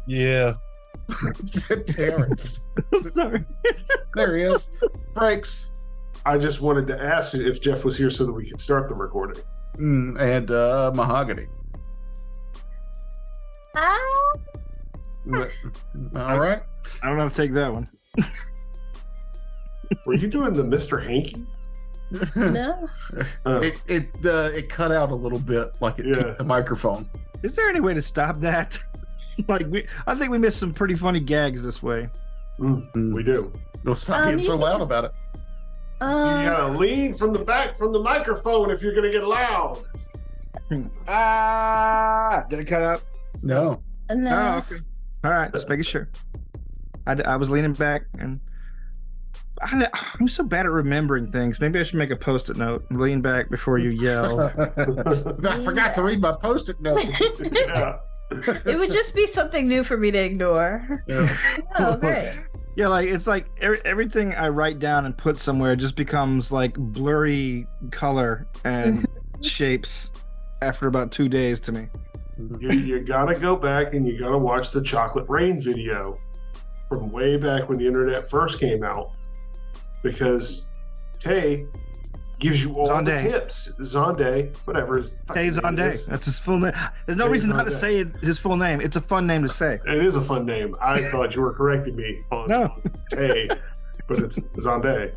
Yeah. Terrence. I'm sorry. There he is. Franks. I just wanted to ask if Jeff was here so that we could start the recording. And Mahogany. All right. I don't know how to take that one. Were you doing the Mr. Hanky? No. It cut out a little bit, like it hit the microphone. Is there any way to stop that? I think we missed some pretty funny gags this way. We do. Don't stop being so loud about it. You gotta lean from the back from the microphone if you're gonna get loud. Did it cut out? No. No. Oh, okay. All right, just making sure. I was leaning back, and I'm so bad at remembering things. Maybe I should make a Post-it note. Lean back before you yell. I forgot to read my Post-it note. Yeah. It would just be something new for me to ignore. Yeah. Oh, great. Yeah, like it's like everything I write down and put somewhere just becomes like blurry color and shapes after about 2 days to me. You gotta go back and you gotta watch the Chocolate Rain video from way back when the internet first came out, because Tay gives you all the tips. Zonde, whatever. Tay Zonde. That's his full name. There's no reason not to say his full name. It's a fun name to say. It is a fun name. I thought you were correcting me on Tay, but it's Zonde.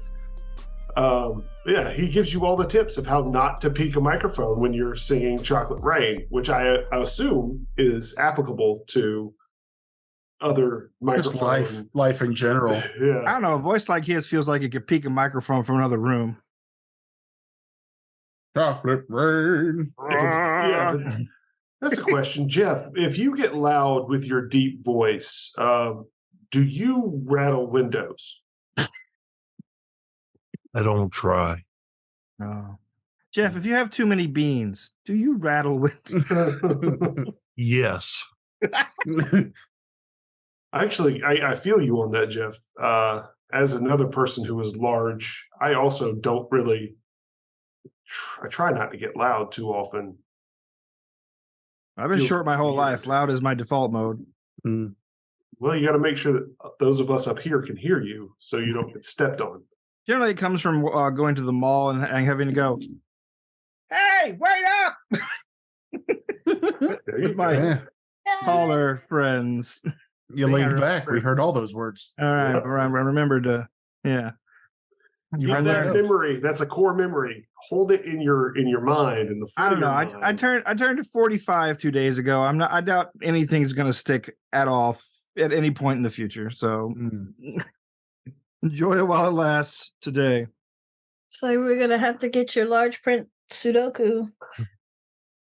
Yeah, he gives you all the tips of how not to peak a microphone when you're singing Chocolate Rain, which I assume is applicable to other microphones. Just life in general. Yeah. I don't know. A voice like his feels like it could peak a microphone from another room. Chocolate Rain. That's a question. Jeff, if you get loud with your deep voice, do you rattle windows? I don't try. Oh. Jeff, if you have too many beans, do you rattle with? Yes. Actually, I feel you on that, Jeff. As another person who is large, I also don't really. I try not to get loud too often. I've been short my whole life. Loud is my default mode. Well, you got to make sure that those of us up here can hear you, so you don't get stepped on. Generally, it comes from going to the mall and having to go, "Hey, wait up!" With my taller friends. You leaned back. We heard all those words. All right, I remembered to. Yeah. Keep that memory. That's a core memory. Hold it in your mind. In the I don't know. I turned 45 2 days ago. I doubt anything's going to stick at all at any point in the future. So enjoy it while it lasts today. So we're gonna have to get your large print Sudoku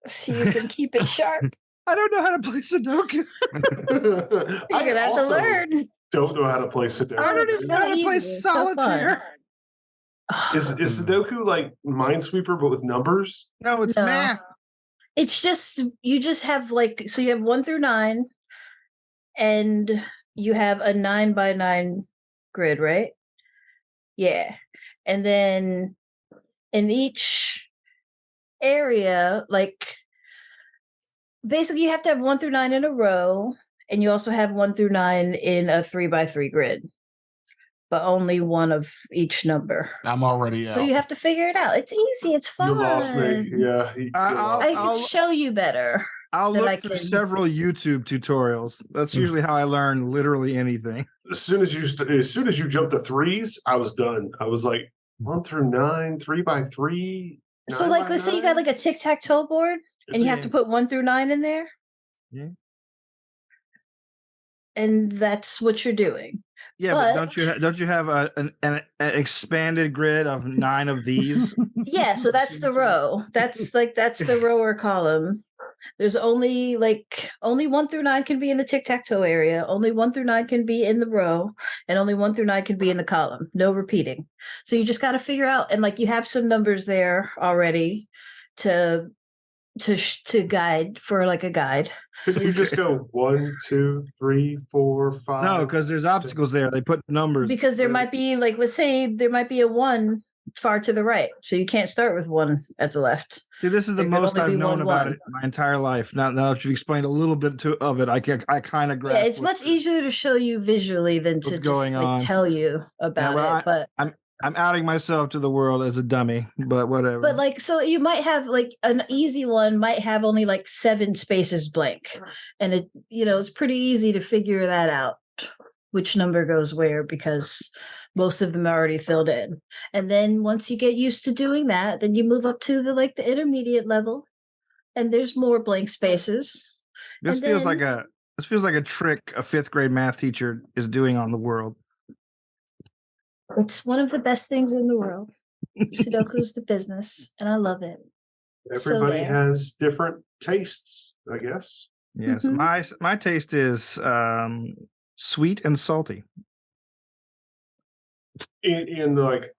so you can keep it sharp. I don't know how to play Sudoku. You're gonna have to learn. Don't know how to play Sudoku. I don't even know how to play solitaire. Is Sudoku like Minesweeper but with numbers? No, it's math. It's just you just have like so you have 1 through 9, and you have a 9 by 9 grid, right? Yeah, and then in each area, like basically you have to have 1 through 9 in a row, and you also have 1 through 9 in a 3 by 3 grid. But only one of each number. I'm already out. So you have to figure it out. It's easy. It's fun. You lost me. Yeah. I can show you better. I'll look through several YouTube tutorials. That's usually how I learn literally anything. As soon as you jumped to threes, I was done. I was like 1 through 9, 3 by 3. So like, let's say you got like a tic-tac-toe board, and you have to put 1 through 9 in there. Yeah. And that's what you're doing. Yeah, but don't you have an expanded grid of 9 of these? Yeah, so that's the row. That's the row or column. There's only 1 through 9 can be in the tic-tac-toe area. Only 1 through 9 can be in the row, and only 1 through 9 can be in the column. No repeating. So you just got to figure out, and like you have some numbers there already to guide for like a guide. Couldn't you just go 1, 2, 3, 4, 5? No, because there's obstacles there. They put numbers because there might be like, let's say there might be a 1 far to the right, so you can't start with one at the left. See, this is the There could most only I've be known one about one. it my entire life. Now that you've explained a little bit of it, I kind of grasp. Yeah, it's much easier to show you visually than to what's just going like on. tell you about it. But I'm outing myself to the world as a dummy, but whatever. But like, so you might have like an easy one might have only like 7 spaces blank, and it, you know, it's pretty easy to figure that out, which number goes where, because most of them are already filled in. And then once you get used to doing that, then you move up to the intermediate level, and there's more blank spaces. This feels like a trick a 5th grade math teacher is doing on the world. It's one of the best things in the world. Sudoku's the business, and I love it. Everybody has different tastes, I guess. Yes, my taste is sweet and salty. In like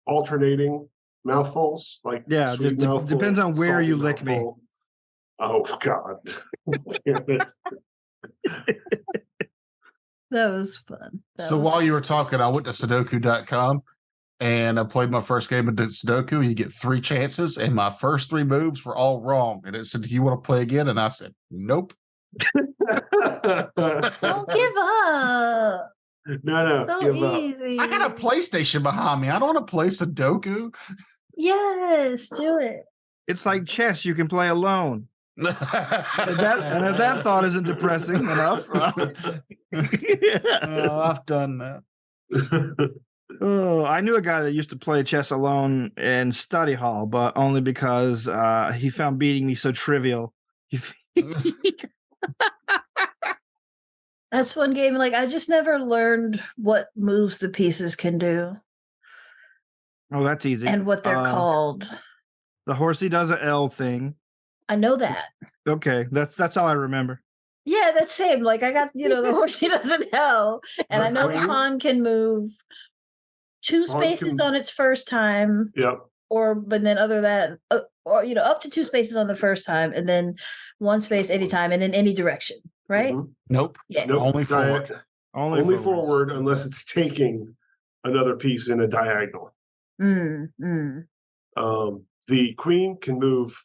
alternating mouthfuls, like sweet mouthful, depends on where you lick mouthful. Me. Oh God! Damn it. That was fun. While you were talking, I went to Sudoku.com and I played my first game of Sudoku. You get 3 chances, and my first 3 moves were all wrong. And it said, "Do you want to play again?" And I said, "Nope." Don't give up. No, so give easy. I got a PlayStation behind me. I don't want to play Sudoku. Yes, do it. It's like chess. You can play alone. And if that thought isn't depressing enough, I've done that. Oh, I knew a guy that used to play chess alone in study hall, but only because he found beating me so trivial. That's one game. Like, I just never learned what moves the pieces can do. Oh, that's easy. And what they're called. The horsey does an L thing. I know that. Okay, that's all I remember. Yeah, that's same. Like, I got, the horsey does an L, and I know the pawn can move 2 spaces on its first time. Yep. But then other than or up to 2 spaces on the first time, and then 1 space anytime, and in any direction, right? Mm-hmm. Nope. Yeah. Nope. Only forward. Only forward unless it's taking another piece in a diagonal. The queen can move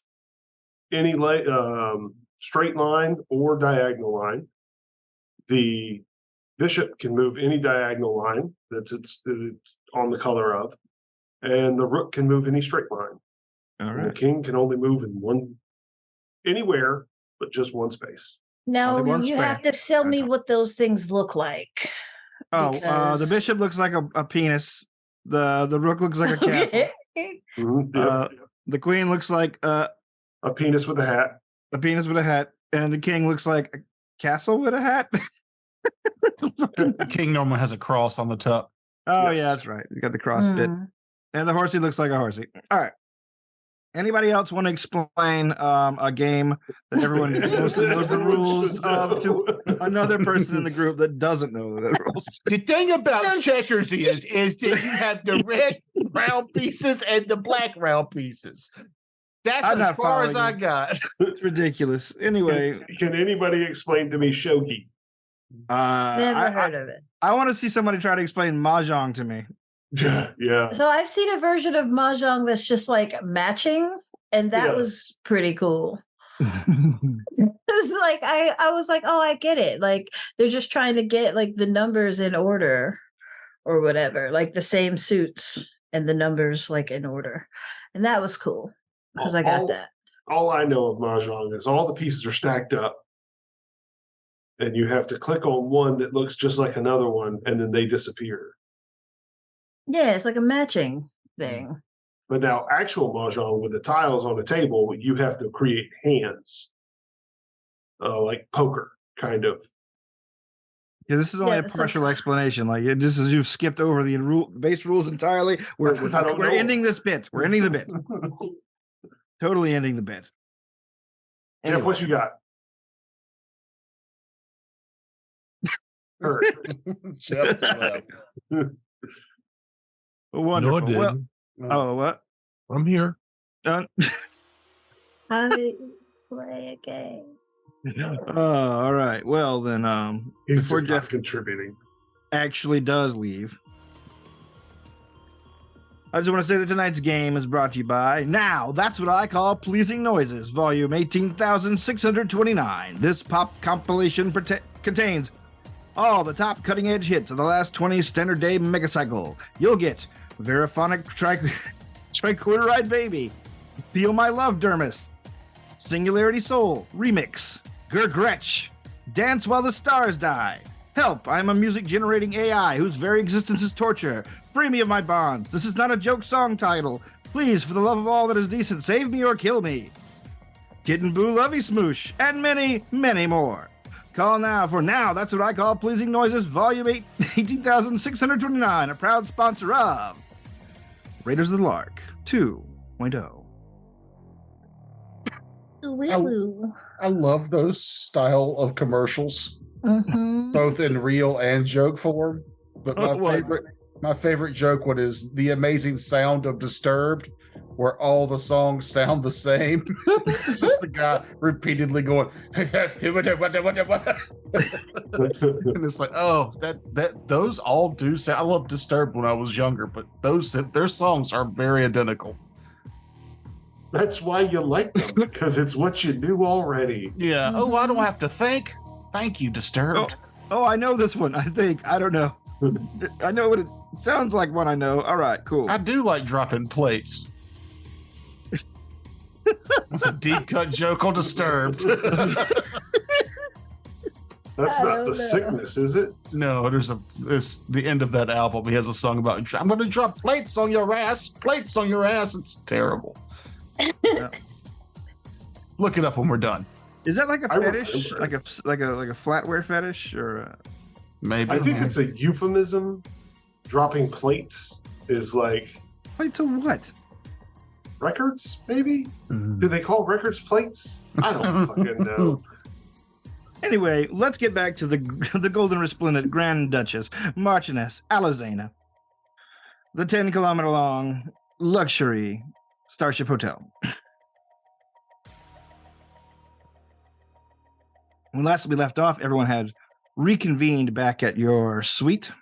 any straight line or diagonal line. The bishop can move any diagonal line it's on the color of, and the rook can move any straight line. All right. And the king can only move in anywhere but just 1 space. Now you have to tell me what those things look like. The bishop looks like a penis. The rook looks like a castle. The queen looks like a penis with a hat. A penis with a hat, and the king looks like a castle with a hat. The king normally has a cross on the top. Oh, yes. Yeah, that's right. You got the cross bit. And the horsey looks like a horsey. All right. Anybody else want to explain a game that everyone knows the rules of to another person in the group that doesn't know the rules? The thing about checkers is that you have the red round pieces and the black round pieces. That's as far as I got. It's ridiculous. Anyway, can anybody explain to me shogi? Never heard of it. I want to see somebody try to explain mahjong to me. Yeah. So I've seen a version of mahjong that's just like matching, and that was pretty cool. It was like I was like, oh, I get it. Like, they're just trying to get like the numbers in order or whatever, like the same suits and the numbers like in order, and that was cool because I got that. All I know of mahjong is all the pieces are stacked up, and you have to click on one that looks just like another one, and then they disappear. Yeah, it's like a matching thing. But now, actual mahjong with the tiles on the table, you have to create hands, like poker, kind of. Yeah, this is only a partial explanation. Like, it just as you've skipped over the base rules entirely. We're ending this bit. We're ending the bit. Totally ending the bit. Jeff, what you got? Jeff, wonderful. No, I didn't. What? I'm here. Done. How do you play a game? All right. Well, then, he's before just Jeff not contributing, actually does leave, I just want to say that tonight's game is brought to you by Now That's What I Call Pleasing Noises, volume 18,629. This pop compilation contains all the top cutting-edge hits of the last 20 standard day megacycle. You'll get Verophonic Triquiteride Baby, Feel My Love Dermis, Singularity Soul Remix, Gretsch, Dance While the Stars Die, Help, I am a music-generating AI whose very existence is torture. Free me of my bonds. This is not a joke song title. Please, for the love of all that is decent, save me or kill me. Kitten Boo Lovey Smoosh, and many, many more. Call now for Now That's What I Call Pleasing Noises, Volume 18,629, a proud sponsor of Raiders of the Lark 2.0. I love those style of commercials, both in real and joke form. But my favorite joke one is the amazing sound of Disturbed, where all the songs sound the same. It's just the guy repeatedly going, and it's like, oh, that those all do sound. I loved Disturbed when I was younger, but their songs are very identical. That's why you like them, because it's what you knew already. Yeah. Oh, I don't have to think. Thank you, Disturbed. Oh, I know this one. I think. I don't know. I know what it sounds like. One I know. All right, cool. I do like dropping plates. That's a deep cut joke on Disturbed. That's not the sickness, is it? No, it's the end of that album. He has a song about, I'm going to drop plates on your ass. Plates on your ass. It's terrible. Yeah. Look it up when we're done. Is that like a fetish? Like a flatware fetish, or maybe? I think it's a euphemism. Dropping plates is like plate to what? Records, maybe? Do they call records plates? I don't fucking know. Anyway, let's get back to the golden resplendent Grand Duchess Marchioness Alizana, the 10-kilometer long luxury Starship Hotel. When last we left off, everyone had reconvened back at your suite.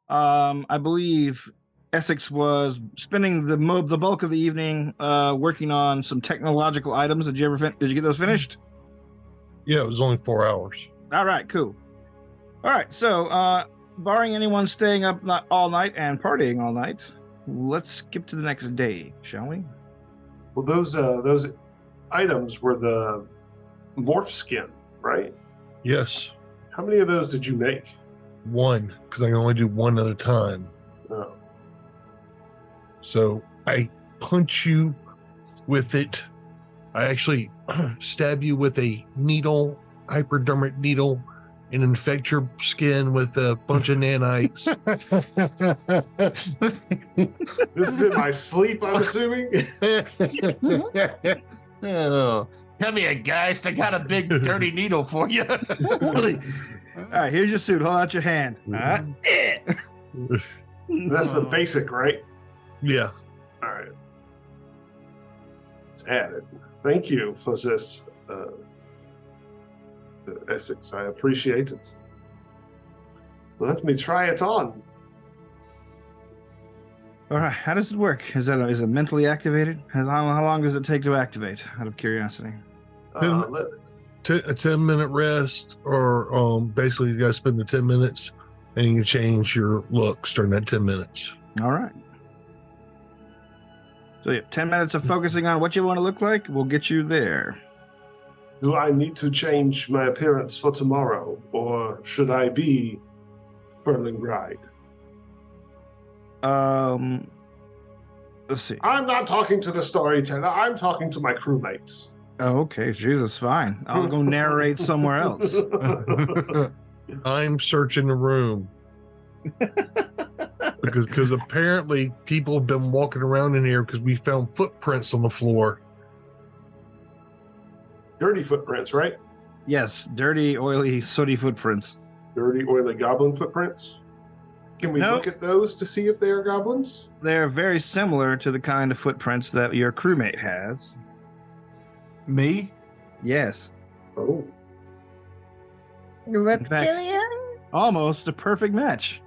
I believe Essex was spending the bulk of the evening working on some technological items. Did you get those finished? Yeah, it was only 4 hours. All right, cool. All right, so barring anyone staying up not all night and partying all night, let's skip to the next day, shall we? Well, those items were the morph skin, right? Yes. How many of those did you make? One, because I can only do one at a time. Oh. So I punch you with it. I actually stab you with a needle, hypodermic needle, and infect your skin with a bunch of nanites. This is in my sleep, I'm assuming. Oh, come here, guys. I got a big dirty needle for you. All right, here's your suit. Hold out your hand. That's the basic, right? Yeah. All right. It's added. Thank you for this, Essex. I appreciate it. Let me try it on. All right, how does it work? Is it mentally activated? How long does it take to activate? Out of curiosity. A 10-minute rest, or basically you got to spend the 10 minutes, and you can change your looks during that 10 minutes. All right. So you have 10 minutes of focusing on what you want to look like. We'll get you there. Do I need to change my appearance for tomorrow, or should I be Furling Bride? Let's see. I'm not talking to the storyteller. I'm talking to my crewmates. Oh, okay. Jesus, fine. I'll go narrate somewhere else. I'm searching the room. because apparently people have been walking around in here because we found footprints on the floor. Dirty footprints, right? Yes, dirty, oily, sooty footprints. Dirty, oily goblin footprints? Can we look at those to see if they are goblins? They're very similar to the kind of footprints that your crewmate has. Me? Yes. Oh. Reptilian? Almost a perfect match.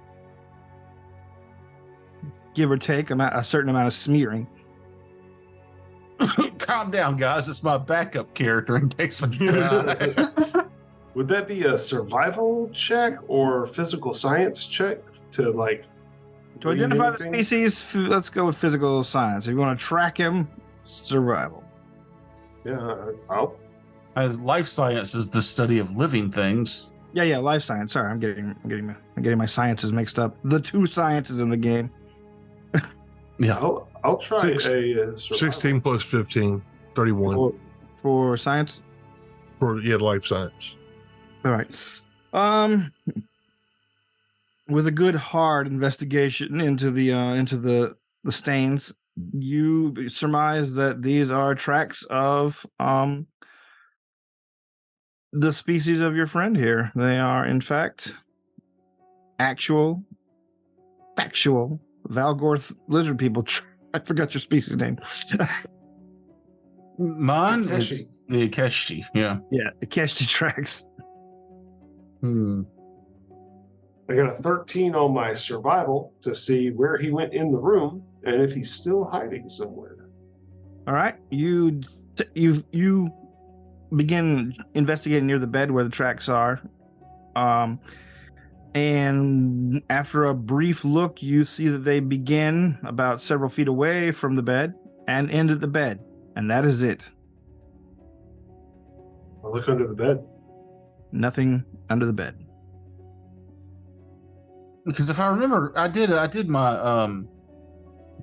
give or take a certain amount of smearing. Calm down, guys. It's my backup character in case I die. Would that be a survival check or physical science check to like to identify the species? Let's go with physical science. If you want to track him, survival. Yeah, As life science is the study of living things. Yeah, life science. Sorry, I'm getting my sciences mixed up. The two sciences in the game. Yeah, I'll try a survival. 16 plus 15, 31. For science? For life science. All right. With a good hard investigation into the stains, you surmise that these are tracks of the species of your friend here. They are, in fact, factual Valgorth lizard people. I forgot your species name. Mine is the Akeshti. Yeah, Akeshti tracks. I got a 13 on my survival to see where he went in the room and if he's still hiding somewhere. All right, you begin investigating near the bed where the tracks are, and after a brief look, you see that they begin about several feet away from the bed and end at the bed, and that is it. I'll look under the bed. Nothing under the bed. Because if I remember, I did my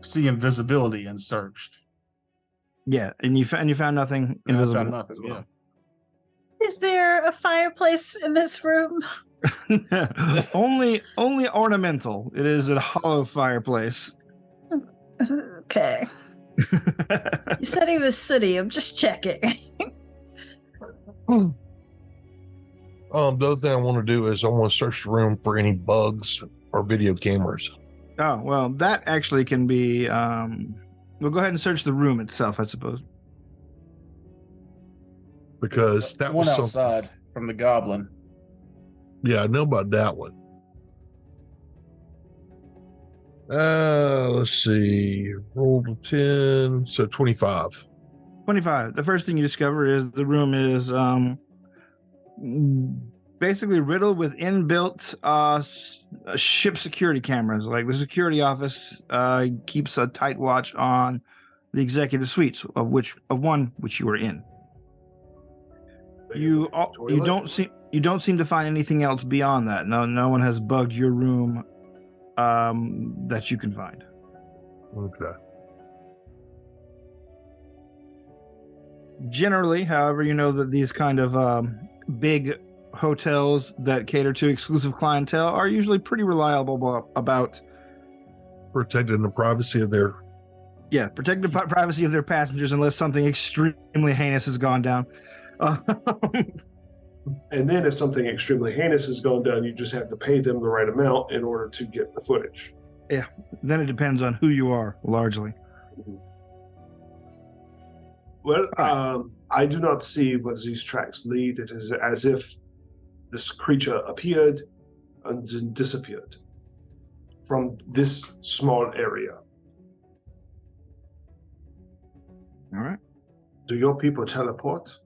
see invisibility and searched. Yeah, and you found nothing invisible. I found nothing. Yeah. Is there a fireplace in this room? only ornamental. It is a hollow fireplace. Okay. You said he was sooty. I'm just checking. The other thing I want to do is I want to search the room for any bugs or video cameras. Oh, well, that actually can be... we'll go ahead and search the room itself, I suppose. Because that one was outside from the goblin. Yeah, I know about that one. Let's see. Rolled a 10, so 25. 25. The first thing you discover is the room is basically riddled with inbuilt ship security cameras. Like the security office keeps a tight watch on the executive suites, of one which you were in. You don't seem to find anything else beyond that. No one has bugged your room that you can find. Okay. Generally, however, you know that these kind of big hotels that cater to exclusive clientele are usually pretty reliable about protecting the privacy of their... Yeah, protecting the privacy of their passengers unless something extremely heinous has gone down. And then if something extremely heinous has gone down, you just have to pay them the right amount in order to get the footage. Yeah, then it depends on who you are, largely. Well, I do not see what these tracks lead. It is as if this creature appeared and then disappeared from this small area. All right. Do your people teleport?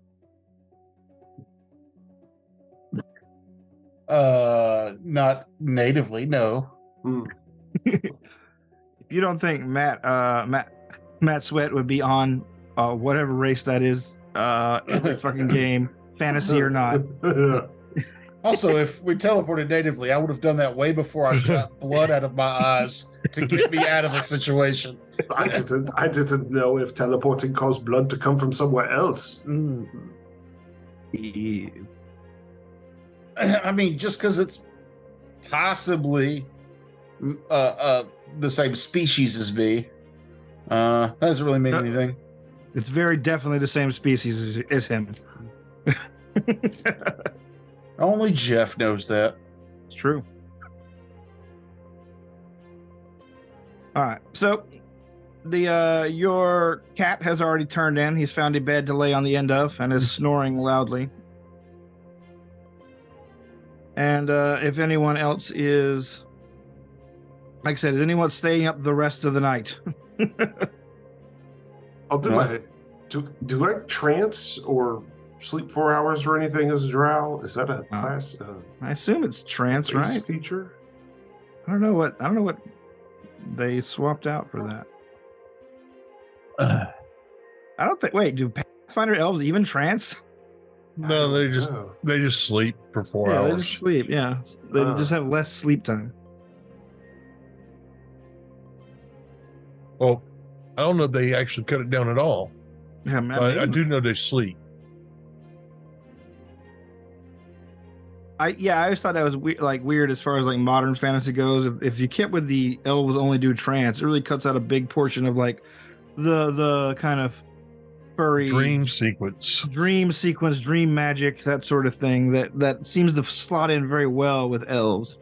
Not natively, no. If you don't think Matt Sweat would be on whatever race that is every fucking game, fantasy or not. Also, if we teleported natively, I would have done that way before I shot blood out of my eyes to get me out of a situation. I didn't know if teleporting caused blood to come from somewhere else. Yeah. I mean, just because it's possibly the same species as me, that doesn't really mean anything. It's very definitely the same species as him. Only Jeff knows that. It's true. All right, so your cat has already turned in. He's found a bed to lay on the end of and is snoring loudly. And if anyone else is Like I said, is anyone staying up the rest of the night? I'll do my. Do I trance or sleep 4 hours or anything as a drow? Is that a class? I assume it's trance, right? Feature. I don't know what they swapped out for that. I don't think. Wait, do Pathfinder elves even trance? No, they just sleep for 4 hours. They just sleep. Yeah, they just have less sleep time. Well, I don't know if they actually cut it down at all. Yeah, man, I do know they sleep. I always thought that was weird as far as like modern fantasy goes. If you kept with the elves only do trance, it really cuts out a big portion of like the kind of furry dream sequence, dream magic, that sort of thing that seems to slot in very well with elves.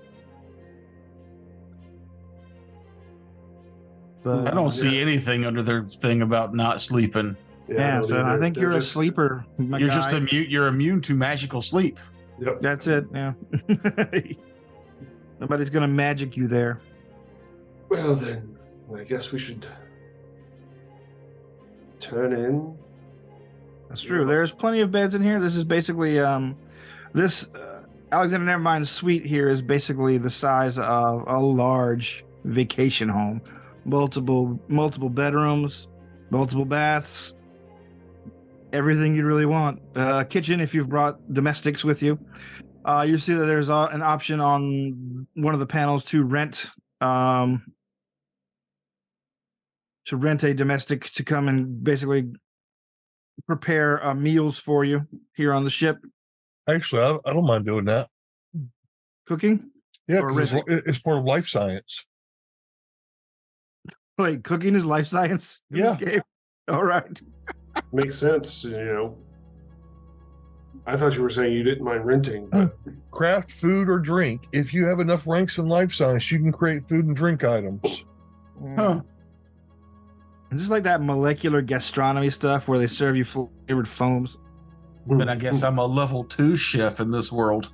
But I don't see anything under their thing about not sleeping. Yeah, so I think you're a sleeper. You're just immune. You're immune to magical sleep. Yep. That's it. Yeah. Nobody's gonna magic you there. Well then, I guess we should turn in. That's true. There's plenty of beds in here. This is basically this Alexander Nevermind's suite here is basically the size of a large vacation home. Multiple bedrooms, multiple baths, everything you'd really want. Kitchen if you've brought domestics with you. You see that there's an option on one of the panels to rent a domestic to come and basically prepare meals for you here on the ship. Actually, I don't mind doing that. Cooking? Yeah, it's part of life science. Wait, cooking is life science in this game? All right. Makes sense, I thought you were saying you didn't mind renting. But... Craft food or drink. If you have enough ranks in life science, you can create food and drink items. Huh. Is this like that molecular gastronomy stuff where they serve you flavored foams? But I guess I'm a level 2 chef in this world.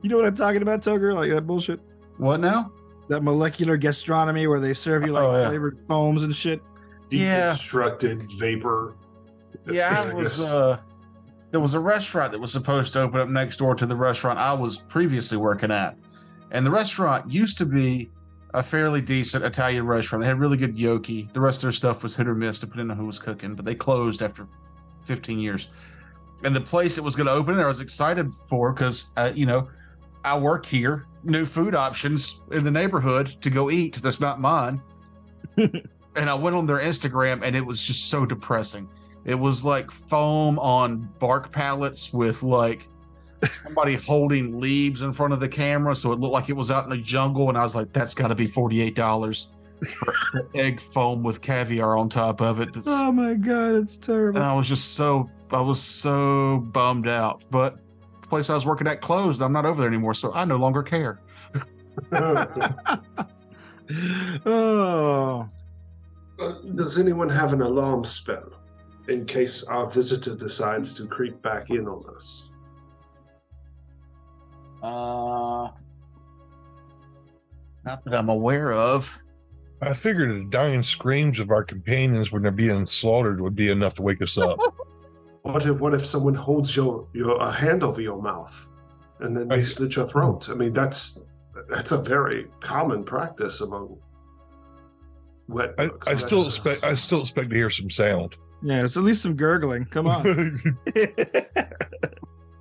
You know what I'm talking about, Toger? Like that bullshit? What now? That molecular gastronomy where they serve you flavored foams and shit. Deconstructed vapor. There was a restaurant that was supposed to open up next door to the restaurant I was previously working at. And the restaurant used to be a fairly decent Italian restaurant. They had really good gnocchi. The rest of their stuff was hit or miss depending on who was cooking, but they closed after 15 years. And the place that was going to open there I was excited for because, I work here. New food options in the neighborhood to go eat that's not mine. And I went on their Instagram and it was just so depressing. It was like foam on bark pallets with like somebody holding leaves in front of the camera, so it looked like it was out in the jungle. And I was like, that's got to be $48 for egg foam with caviar on top of it. Oh my god, it's terrible. And I was so bummed out. But the place I was working at closed. I'm not over there anymore, so I no longer care. Oh. Does anyone have an alarm spell in case our visitor decides to creep back in on us? Not that I'm aware of. I figured the dying screams of our companions when they're being slaughtered would be enough to wake us up. What if someone holds a hand over your mouth and then they slit your throat? I mean, that's a very common practice among wet bugs. I still expect to hear some sound. Yeah, it's at least some gurgling. Come on.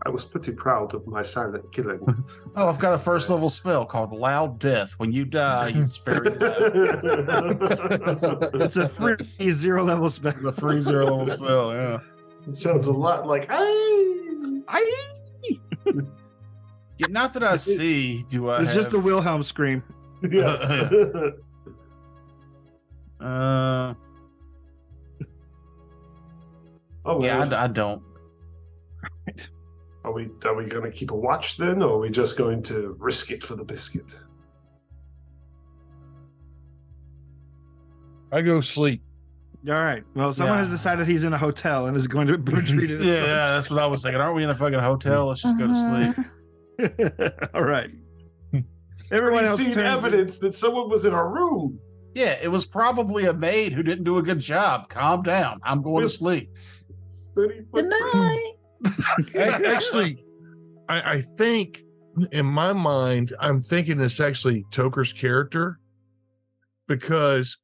I was pretty proud of my silent killing. Oh, I've got a first level spell called Loud Death. When you die, it's very loud. It's a free 0 level spell. The free 0 level spell, yeah. It sounds a lot like Not that I see. It's just a Wilhelm scream. Yes. I don't. Are we going to keep a watch then, or are we just going to risk it for the biscuit? I go sleep. All right. Well, someone has decided he's in a hotel and is going to retreat it. Yeah, that's what I was thinking. Aren't we in a fucking hotel? Let's just go to sleep. All right. Everyone else seen evidence that someone was in our room. Yeah, it was probably a maid who didn't do a good job. Calm down. I'm going to sleep. Good night. Actually, I think in my mind, I'm thinking it's actually Toker's character because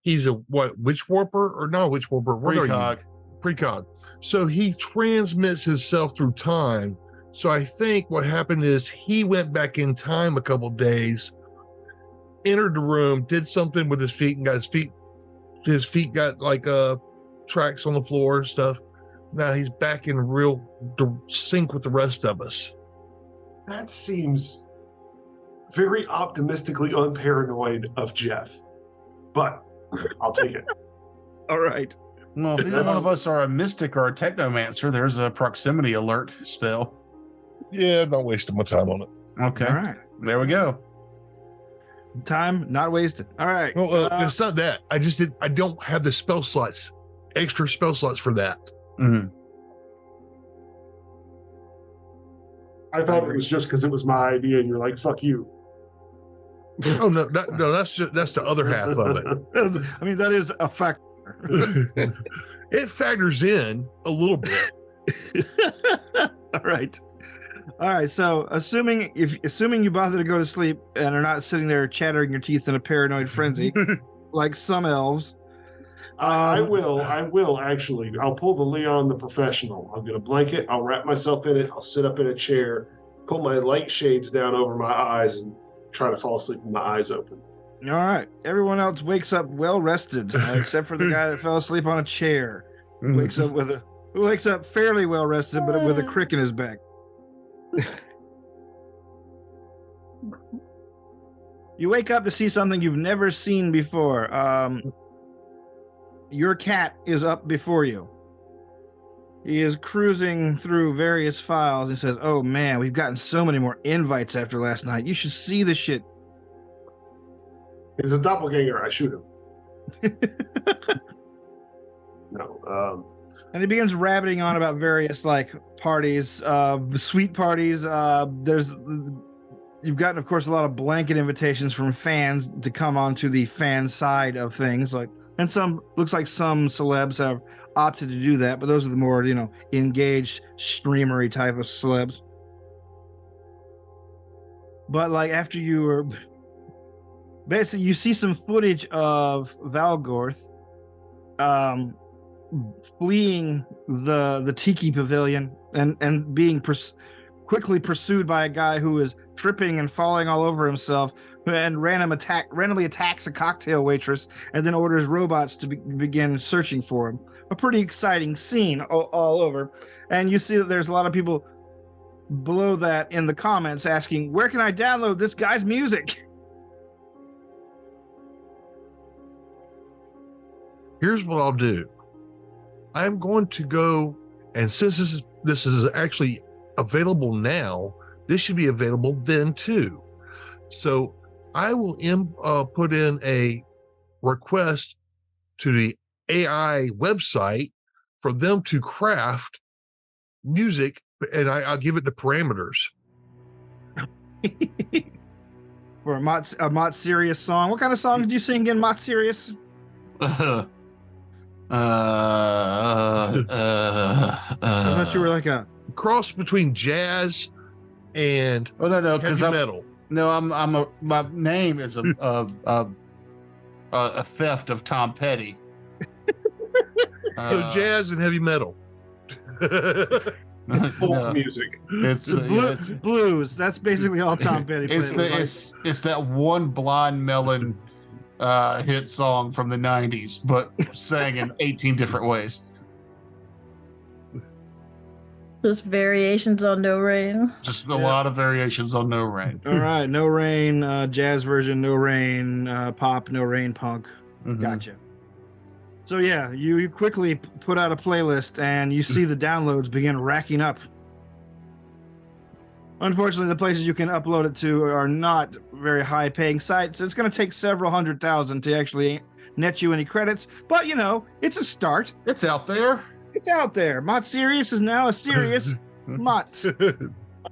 he's a witch warper or not a witch warper? What Precog. Precog. So he transmits himself through time. So I think what happened is he went back in time a couple days, entered the room, did something with his feet, and got his feet got like tracks on the floor and stuff. Now he's back in real sync with the rest of us. That seems very optimistically unparanoid of Jeff, but I'll take it. All right. Well, if either one of us are a mystic or a technomancer, there's a proximity alert spell. Yeah, not wasting my time on it. Okay. All right. There we go. Time not wasted. All right. Well, it's not that. I don't have the spell slots, extra spell slots for that. Mm-hmm. I thought it was just because it was my idea and you're like, fuck you. Oh, no, that's the other half of it. I mean, that is a factor. It factors in a little bit. All right. All right. So assuming you bother to go to sleep and are not sitting there chattering your teeth in a paranoid frenzy, like some elves. I will actually. I'll pull the Leon the professional. I'll get a blanket. I'll wrap myself in it. I'll sit up in a chair, pull my light shades down over my eyes, and try to fall asleep with my eyes open. All right. Everyone else wakes up well rested, except for the guy that fell asleep on a chair. Wakes up fairly well rested, but with a crick in his back. You wake up to see something you've never seen before. Your cat is up before you. He is cruising through various files and says, "Oh man, we've gotten so many more invites after last night. You should see the shit." He's a doppelganger. I shoot him. No. And he begins rabbiting on about various like parties, sweet parties. You've gotten, of course, a lot of blanket invitations from fans to come onto the fan side of things, and looks like some celebs have opted to do that, but those are the more, engaged streamery type of celebs. But like after you were basically, you see some footage of Valgorth fleeing the Tiki Pavilion and being quickly pursued by a guy who is tripping and falling all over himself and randomly attacks a cocktail waitress and then orders robots to begin searching for him. A pretty exciting scene all over. And you see that there's a lot of people below that in the comments asking, where can I download this guy's music? Here's what I'll do. I'm going to go, and since this is actually available now, this should be available then too. So I will put in a request to the AI website for them to craft music, and I'll give it the parameters. For a Mott Sirius song. What kind of song did you sing again, Mott Sirius? I thought you were like a cross between jazz and because heavy metal. No, my name is a theft of Tom Petty. So jazz and heavy metal. Folk music. It's blues. That's basically all Tom Petty plays. It's that one Blind Melon hit song from the 90s, but sang in 18 different ways. Just variations on No Rain. Just a lot of variations on No Rain. All right, No Rain, jazz version, No Rain, pop, No Rain, punk. Mm-hmm. Gotcha. So yeah, you quickly put out a playlist and you see the downloads begin racking up. Unfortunately, the places you can upload it to are not very high paying sites. It's going to take several 100,000 to actually net you any credits, but it's a start. It's out there. It's out there. Mott Sirius is now a serious Mott.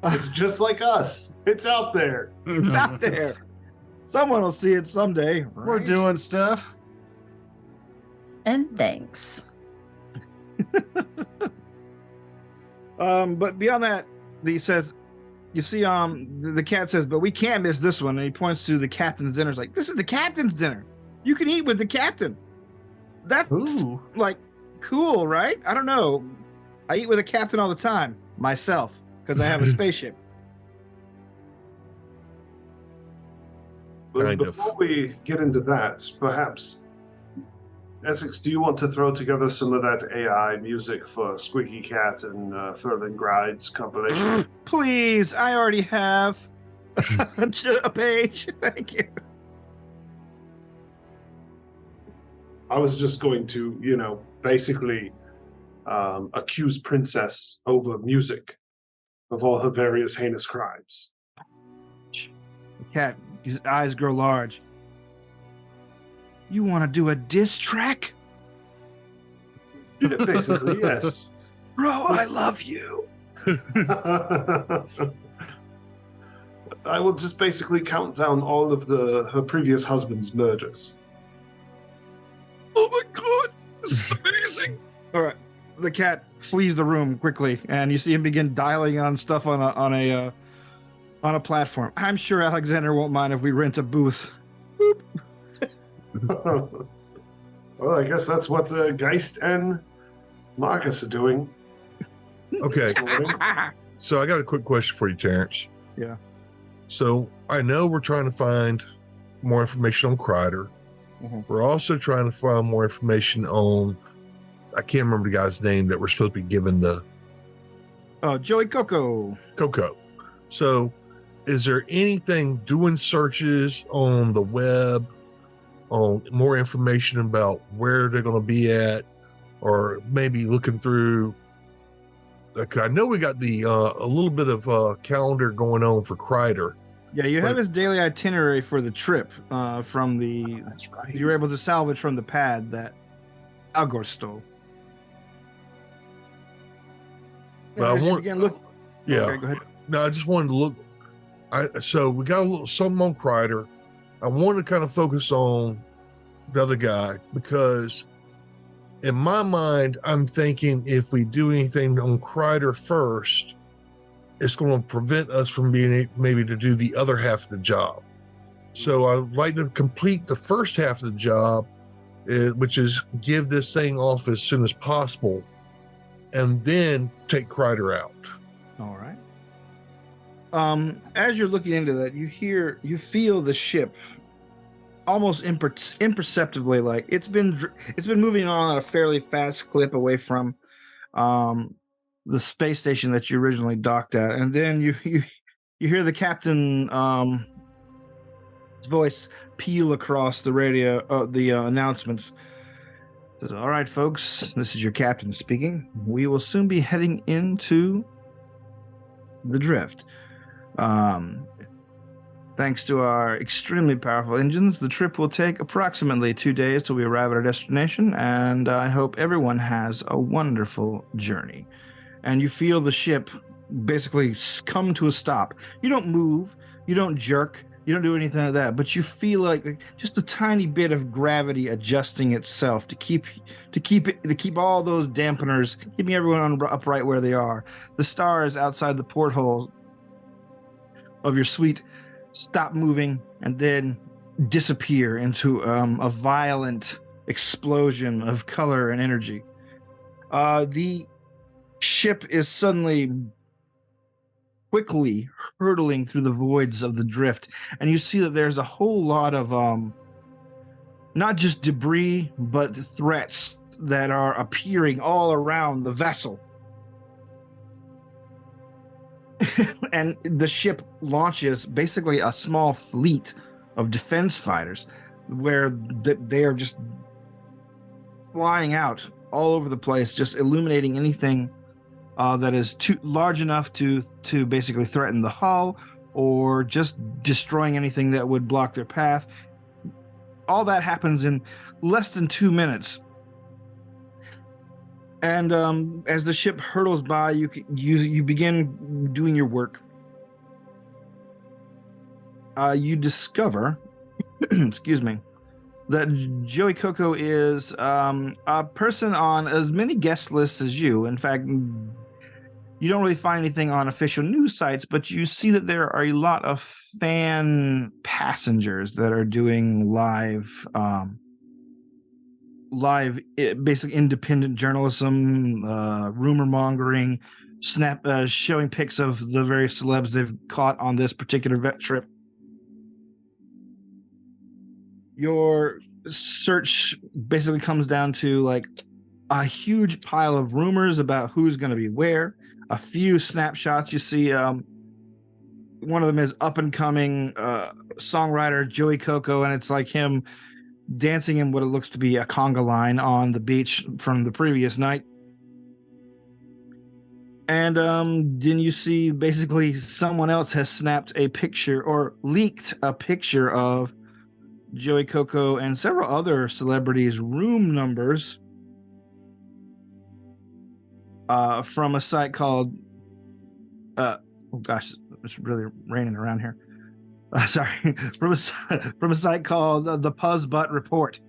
It's just like us. It's out there. It's out there. Someone will see it someday. Right? We're doing stuff. And thanks. But beyond that, he says, you see, the cat says, but we can't miss this one. And he points to the captain's dinner. It's like, this is the captain's dinner. You can eat with the captain. That's like cool, right? I don't know. I eat with a captain all the time myself because I have a spaceship. But before we get into that, perhaps, Essex, do you want to throw together some of that AI music for Squeaky Cat and Furling Gride's compilation? Please, I already have a page. Thank you. I was just going to, basically accuse Princess over music of all her various heinous crimes. The cat, his eyes grow large. You want to do a diss track? Yeah, basically, yes. Bro, I love you. I will just basically count down all of her previous husband's murders. Oh my god, this is amazing. All right, the cat flees the room quickly, and you see him begin dialing on stuff on a platform. I'm sure Alexander won't mind if we rent a booth. Boop. Well, I guess that's what Geist and Marcus are doing. Okay. So I got a quick question for you, Terrence. Yeah. So I know we're trying to find more information on Kreider. Mm-hmm. We're also trying to find more information on, I can't remember the guy's name that we're supposed to be given the... Joey Coco. So is there anything doing searches on the web on more information about where they're going to be at, or maybe looking through? Like, I know we got the a little bit of calendar going on for Kreider. Yeah, you have his daily itinerary for the trip from the. That's right. You were able to salvage from the pad that Algor stole. But I want again look. Yeah. Okay, go ahead. No, I just wanted to look. So we got a little something on Kreider. I want to kind of focus on the other guy because in my mind, I'm thinking if we do anything on Kreider first, it's going to prevent us from being able maybe to do the other half of the job. So I'd like to complete the first half of the job, which is give this thing off as soon as possible, and then take Kreider out. All right. As you're looking into that, you feel the ship almost imperceptibly, like it's been moving on at a fairly fast clip away from the space station that you originally docked at, and then you hear the captain voice peel across the radio, the announcements. Says, "All right, folks, this is your captain speaking. We will soon be heading into the drift. Thanks to our extremely powerful engines, the trip will take approximately 2 days till we arrive at our destination, and I hope everyone has a wonderful journey." And you feel the ship basically come to a stop. You don't move, you don't jerk, you don't do anything like that, but you feel like just a tiny bit of gravity adjusting itself to keep all those dampeners, keeping everyone up right where they are. The stars outside the porthole of your suite stop moving and then disappear into a violent explosion of color and energy. The ship is suddenly quickly hurtling through the voids of the drift, and you see that there's a whole lot of not just debris but threats that are appearing all around the vessel. And the ship launches basically a small fleet of defense fighters where they are just flying out all over the place, just illuminating anything that is too large enough to basically threaten the hull, or just destroying anything that would block their path. All that happens in less than 2 minutes. And as the ship hurtles by, you begin doing your work. you discover, excuse me, that Joey Coco is a person on as many guest lists as you. In fact, you don't really find anything on official news sites, but you see that there are a lot of fan passengers that are doing basically independent journalism, rumor mongering, showing pics of the various celebs they've caught on this particular vet trip. Your search basically comes down to like a huge pile of rumors about who's going to be where. A few snapshots. You see one of them is up and coming songwriter Joey Coco, and it's like him dancing in what it looks to be a conga line on the beach from the previous night. And then you see basically someone else has snapped a picture or leaked a picture of Joey Coco and several other celebrities' room numbers from a site called oh gosh, it's really raining around here. Sorry, from a site called the Puzz Butt Report.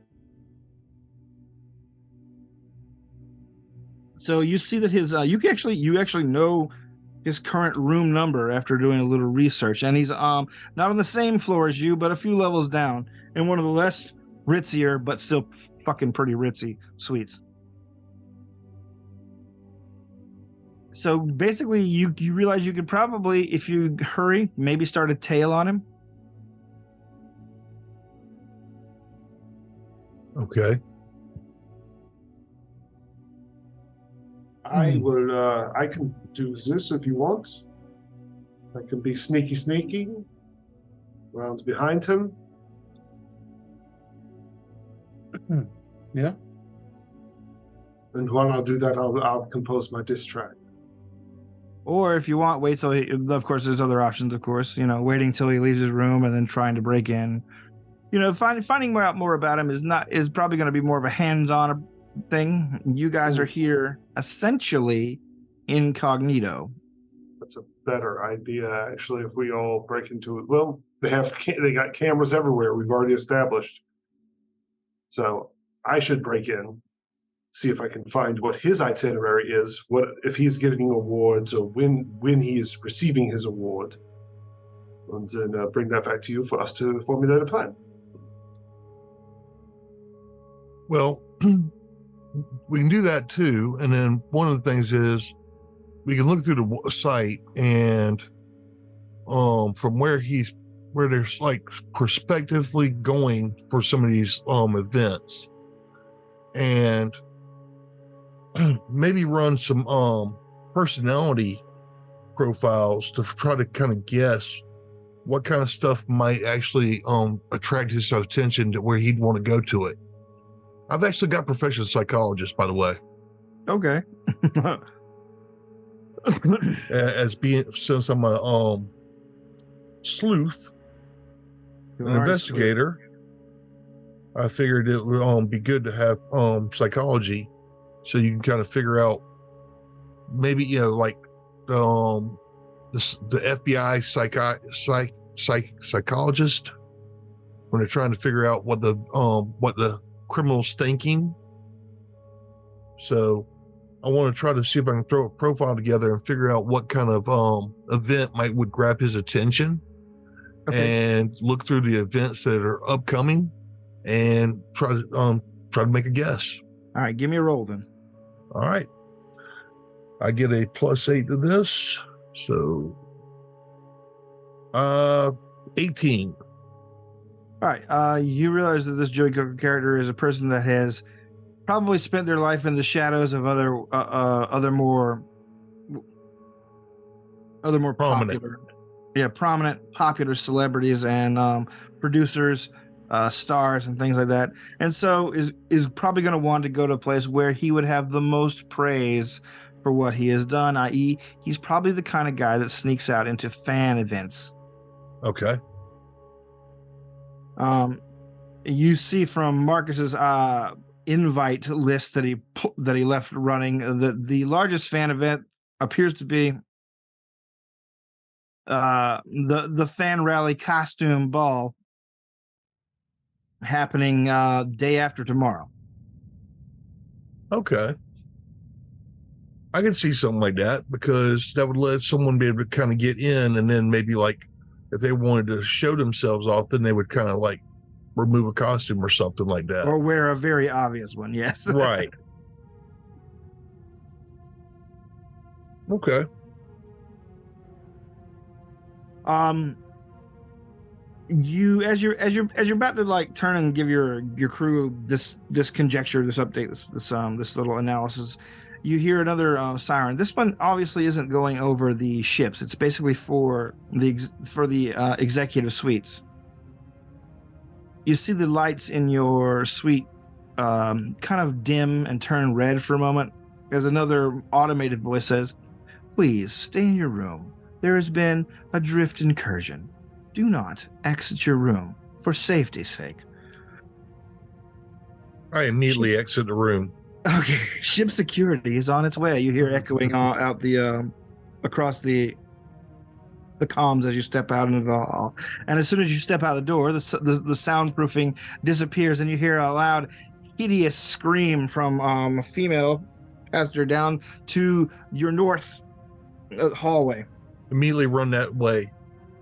So you see that his you actually know his current room number after doing a little research, and he's not on the same floor as you, but a few levels down in one of the less ritzier but still fucking pretty ritzy suites. So basically, you realize you could probably, if you hurry, maybe start a tail on him. Okay. I will. I can do this if you want. I can be sneaky around behind him. Yeah. And while I'll do that, I'll compose my diss track. Or if you want, wait till he, of course, there's other options, of course, waiting till he leaves his room and then trying to break in. Finding out more about him is probably going to be more of a hands-on thing. You guys are here essentially incognito. That's a better idea, actually, if we all break into it. Well, they got cameras everywhere. We've already established. So I should break in, see if I can find what his itinerary is, what if he's getting awards or when he is receiving his award, and then bring that back to you for us to formulate a plan. Well, we can do that too. And then one of the things is we can look through the site and from where there's like prospectively going for some of these events, and maybe run some personality profiles to try to kind of guess what kind of stuff might actually attract his attention to where he'd want to go to it. I've actually got professional psychologists, by the way. Okay. Since I'm a sleuth, an investigator, I figured it would be good to have psychology, so you can kind of figure out maybe like the FBI psychologist when they're trying to figure out what the criminal's thinking. So I want to try to see if I can throw a profile together and figure out what kind of event would grab his attention. Okay. And look through the events that are upcoming and try to make a guess. All right, give me a roll then. All right. I get a +8 to this. So 18. All right. You realize that this Joey Coco character is a person that has probably spent their life in the shadows of other more prominent. Prominent, popular celebrities and producers, stars, and things like that. And so is probably going to want to go to a place where he would have the most praise for what he has done, i.e., he's probably the kind of guy that sneaks out into fan events. Okay. You see from Marcus's invite list that he left running that the largest fan event appears to be the fan rally costume ball happening day after tomorrow. Okay. I can see something like that because that would let someone be able to kind of get in, and then maybe like if they wanted to show themselves off, then they would kind of like remove a costume or something like that. Or wear a very obvious one, yes. Right. Okay. You as you're about to like turn and give your crew this conjecture, this update, this little analysis, you hear another siren. This one obviously isn't going over the ships. It's basically for the executive suites. You see the lights in your suite kind of dim and turn red for a moment as another automated voice says, "Please stay in your room. There has been a drift incursion. Do not exit your room for safety's sake." I immediately exit the room. Okay, ship security is on its way. You hear echoing out the across the comms as you step out into the hall. And as soon as you step out the door, the soundproofing disappears, and you hear a loud, hideous scream from a female passenger down to your north hallway. Immediately run that way.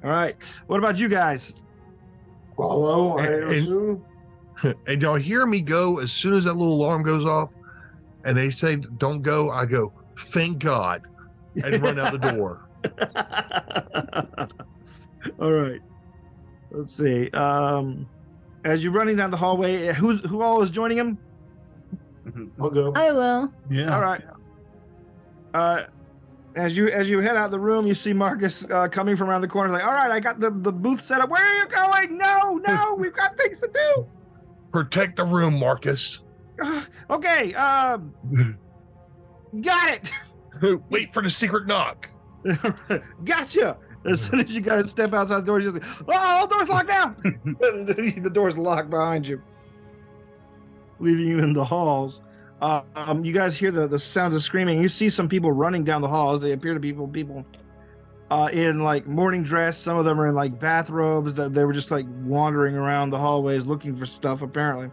All right. What about you guys? Follow, I assume. And y'all hear me go as soon as that little alarm goes off, and they say don't go, I go, thank God, and run out the door. All right. Let's see. As you're running down the hallway, who all is joining him? I'll go. I will. Yeah. All right. As you head out the room, you see Marcus coming from around the corner. Like, all right, I got the booth set up. Where are you going? No, we've got things to do. Protect the room, Marcus. Okay. Got it. Wait for the secret knock. Gotcha. As soon as you guys step outside the door, you're just like, all doors locked down. The door's locked behind you, leaving you in the halls. You guys hear the sounds of screaming. You see some people running down the halls. They appear to be people in like morning dress. Some of them are in like bathrobes. They were just like wandering around the hallways looking for stuff, apparently.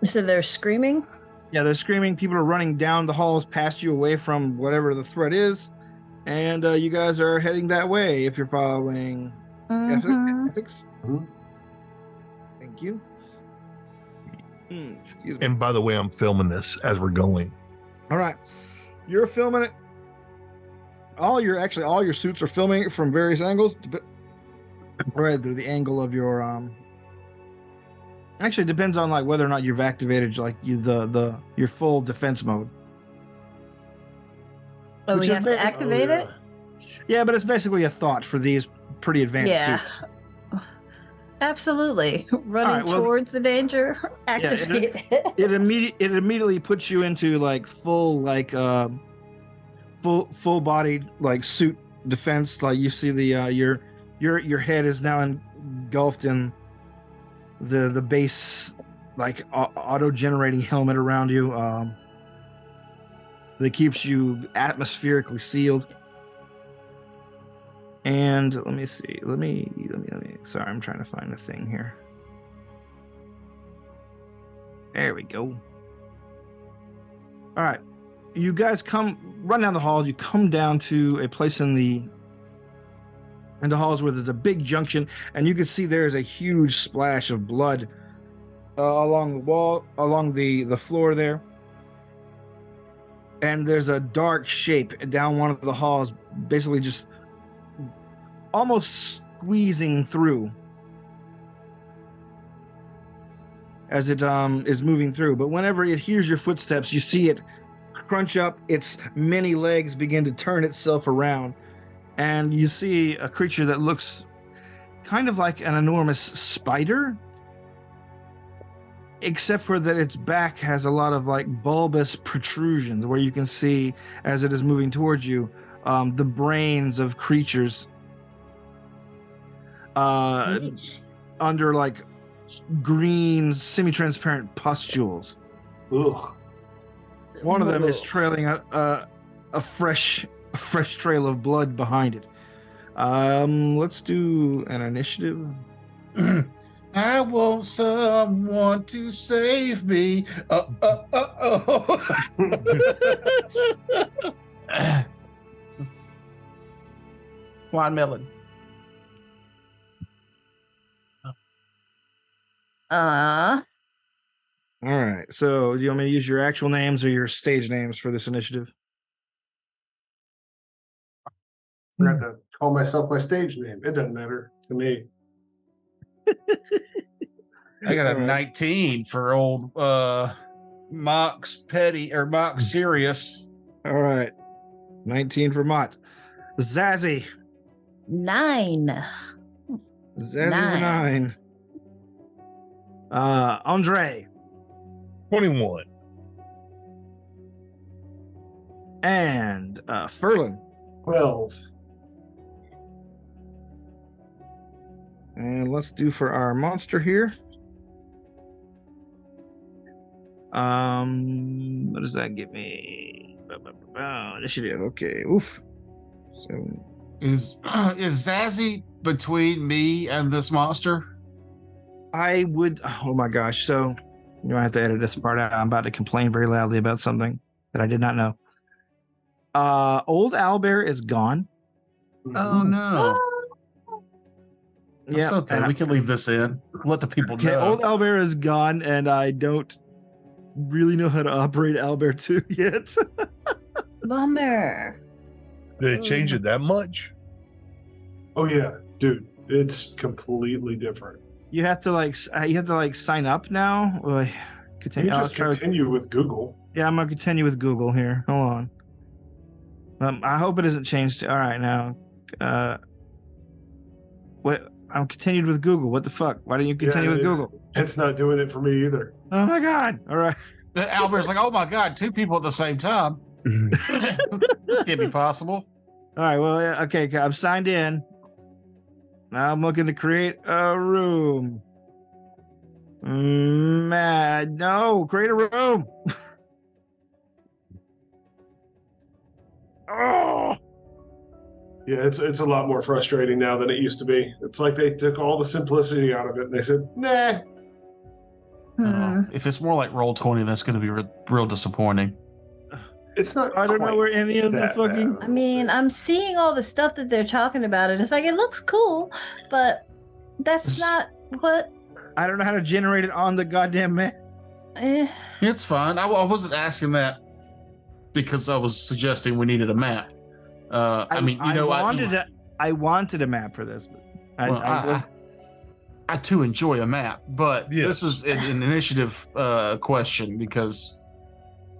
So they're screaming? Yeah, they're screaming. People are running down the halls past you away from whatever the threat is. And you guys are heading that way if you're following ethics. Mm-hmm. Thank you. Excuse me. And by the way, I'm filming this as we're going. All right. You're filming it. All your suits are filming it from various angles. Right, the angle of your actually it depends on like whether or not you've activated like your full defense mode. Oh, we have to activate it? Yeah, but it's basically a thought for these pretty advanced suits. Absolutely. Running towards the danger, activate it. It immediately puts you into like full full bodied like suit defense. Like you see the your head is now engulfed in the base like auto generating helmet around you. That keeps you atmospherically sealed. And let me see. Let me. Sorry, I'm trying to find a thing here. There we go. All right, you guys run down the halls. You come down to a place in the halls where there's a big junction, and you can see there's a huge splash of blood along the wall, along the floor there. And there's a dark shape down one of the halls, basically just almost squeezing through as it is moving through. But whenever it hears your footsteps, you see it crunch up. Its many legs begin to turn itself around. And you see a creature that looks kind of like an enormous spider, except for that its back has a lot of like bulbous protrusions where you can see as it is moving towards you the brains of creatures under like green semi-transparent pustules. Ugh. One of them is trailing a fresh trail of blood behind it. Let's do an initiative. I want someone to save me. Juan Melon. All right. So, do you want me to use your actual names or your stage names for this initiative? I have to call myself my stage name. It doesn't matter to me. I got a 19 for old Mox Petty or Mox Sirius. All right. 19 for Mott. Zazzy. 9. Zazzy for 9. Andre. 21. And Ferlin. 12. And let's do for our monster here. What does that give me? Initiative. Okay. Oof. 7. Is Zazzy between me and this monster? I would. Oh my gosh. So I have to edit this part out. I'm about to complain very loudly about something that I did not know. Old Owlbear is gone. Oh no. Yeah. Okay. We can leave this in. Let the people know. Old Owlbear is gone, and I don't really know how to operate Owlbear 2 yet. Bummer. Did it change it that much? Oh yeah, dude, it's completely different. You have to sign up now. Continue. You just continue with Google. Yeah, I'm gonna continue with Google here. Hold on. I hope it isn't changed. All right, now. What? I'm continued with Google. What the fuck? Why didn't you continue with Google? It's not doing it for me either. Oh my god! All right. Albert's like, oh my god, 2 people at the same time. This can't be possible. All right. Well, okay. I'm signed in. Now I'm looking to create a room. No, create a room. Oh. Yeah, it's a lot more frustrating now than it used to be. It's like they took all the simplicity out of it and they said, nah. If it's more like Roll20, that's going to be real disappointing. It's not. I don't know where any of the fucking. I mean, I'm seeing all the stuff that they're talking about, and it's like it looks cool, but that's not what. I don't know how to generate it on the goddamn map. It's fine. I wasn't asking that because I was suggesting we needed a map. I wanted a map for this. I too enjoy a map, but this is an initiative question because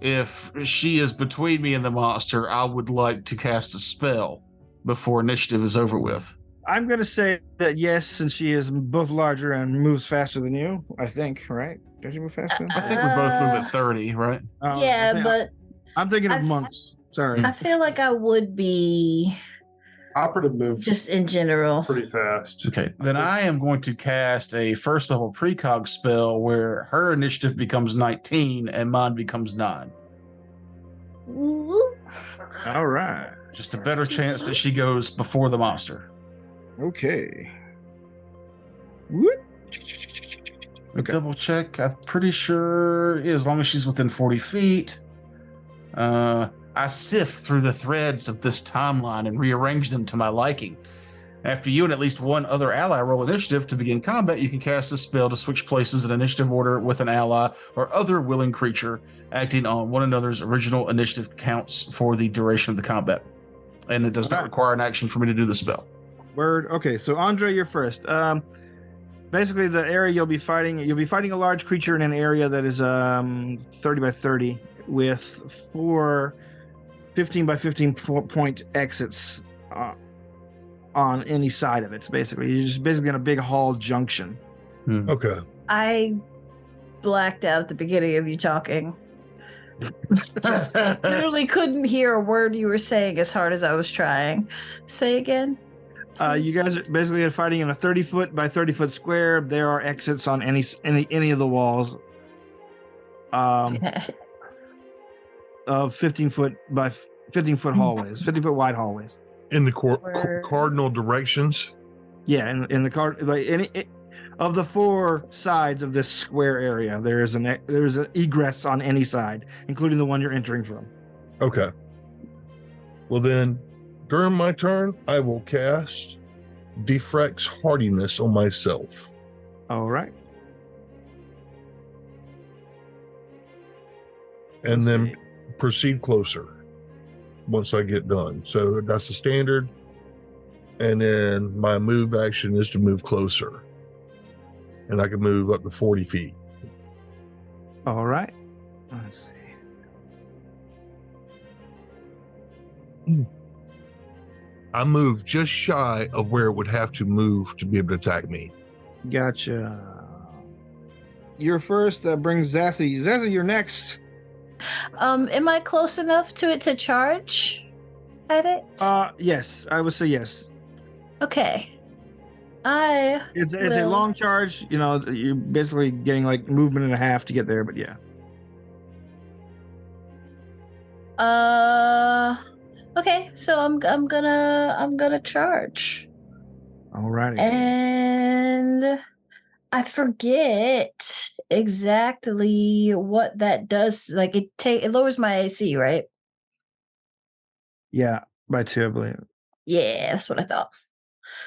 if she is between me and the monster, I would like to cast a spell before initiative is over with. I'm going to say that yes, since she is both larger and moves faster than you, I think, right? Does she move faster? I think we both move at 30, right? But I'm thinking of monks. Sorry. I feel like I would be operative moves just in general pretty fast. Okay, then I am going to cast a first level precog spell where her initiative becomes 19 and mine becomes 9. All right. Just a better chance that she goes before the monster. Okay. Double check. I'm pretty sure as long as she's within 40 feet. I sift through the threads of this timeline and rearrange them to my liking. After you and at least one other ally roll initiative to begin combat, you can cast a spell to switch places in initiative order with an ally or other willing creature acting on one another's original initiative counts for the duration of the combat. And it does not require an action for me to do the spell. Word. Okay, so Andre, you're first. Basically, the area you'll be fighting a large creature in an area that is 30 by 30 with 4 15 by 15 point exits on any side of it. So basically, you're just basically in a big hall junction. Okay. I blacked out at the beginning of you talking. Just literally couldn't hear a word you were saying as hard as I was trying. Say again. You guys are basically fighting in a 30-foot by 30-foot square. There are exits on any of the walls. Of 15-foot by 15-foot hallways, 50-foot wide hallways. In the cardinal directions. Yeah, in the card, like of the 4 sides of this square area, there's an egress on any side, including the one you're entering from. Okay. Well then, during my turn, I will cast Defrex Hardiness on myself. All right. And then proceed closer once I get done. So that's the standard. And then my move action is to move closer. And I can move up to 40 feet. All right. Let's see. I move just shy of where it would have to move to be able to attack me. Gotcha. You're first. That brings Zazie. Zazie, you're next. Am I close enough to it to charge at it? Yes, I would say yes. Okay. It's a long charge. You know, you're basically getting like movement and a half to get there, but yeah. Okay, so I'm gonna charge. All righty. And I forget exactly what that does. Like it lowers my AC, right? Yeah, by 2, I believe. Yeah, that's what I thought.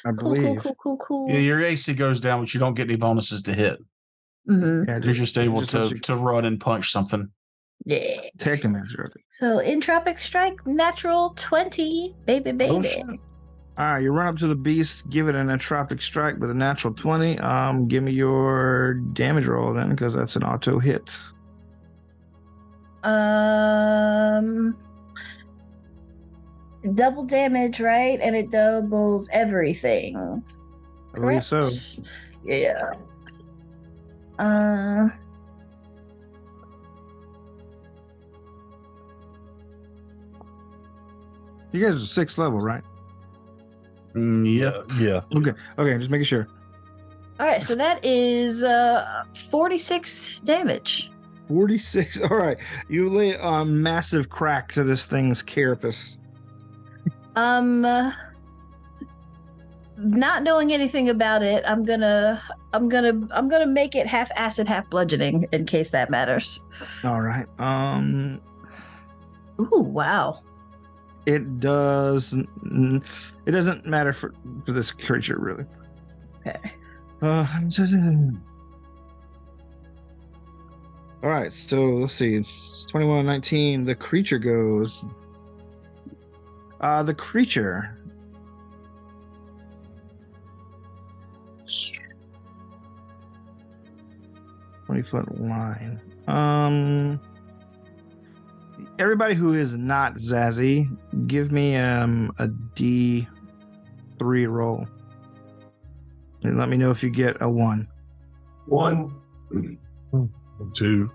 I believe. Cool. Yeah, your AC goes down, but you don't get any bonuses to hit. Mm-hmm. Yeah, You're just able to run and punch something. Yeah. Take the man's road. So Entropic Strike, natural 20, baby. Oh, shit. All right, you run up to the beast, give it an entropic strike with a natural 20. Give me your damage roll then, because that's an auto hit. Double damage, right? And it doubles everything. I believe so. Yeah. You guys are 6th level, right? Yeah. Okay, just making sure. All right, so that is 46 damage. 46. All right, you lay a massive crack to this thing's carapace. Not knowing anything about it, I'm gonna make it half acid, half bludgeoning in case that matters. All right. Ooh, wow. It doesn't matter for this creature, really. Okay. All right, so let's see. It's 21-19. The creature goes. The creature. 20-foot line. Everybody who is not Zazie, give me a D3 roll. And let me know if you get a 1. 1. 2.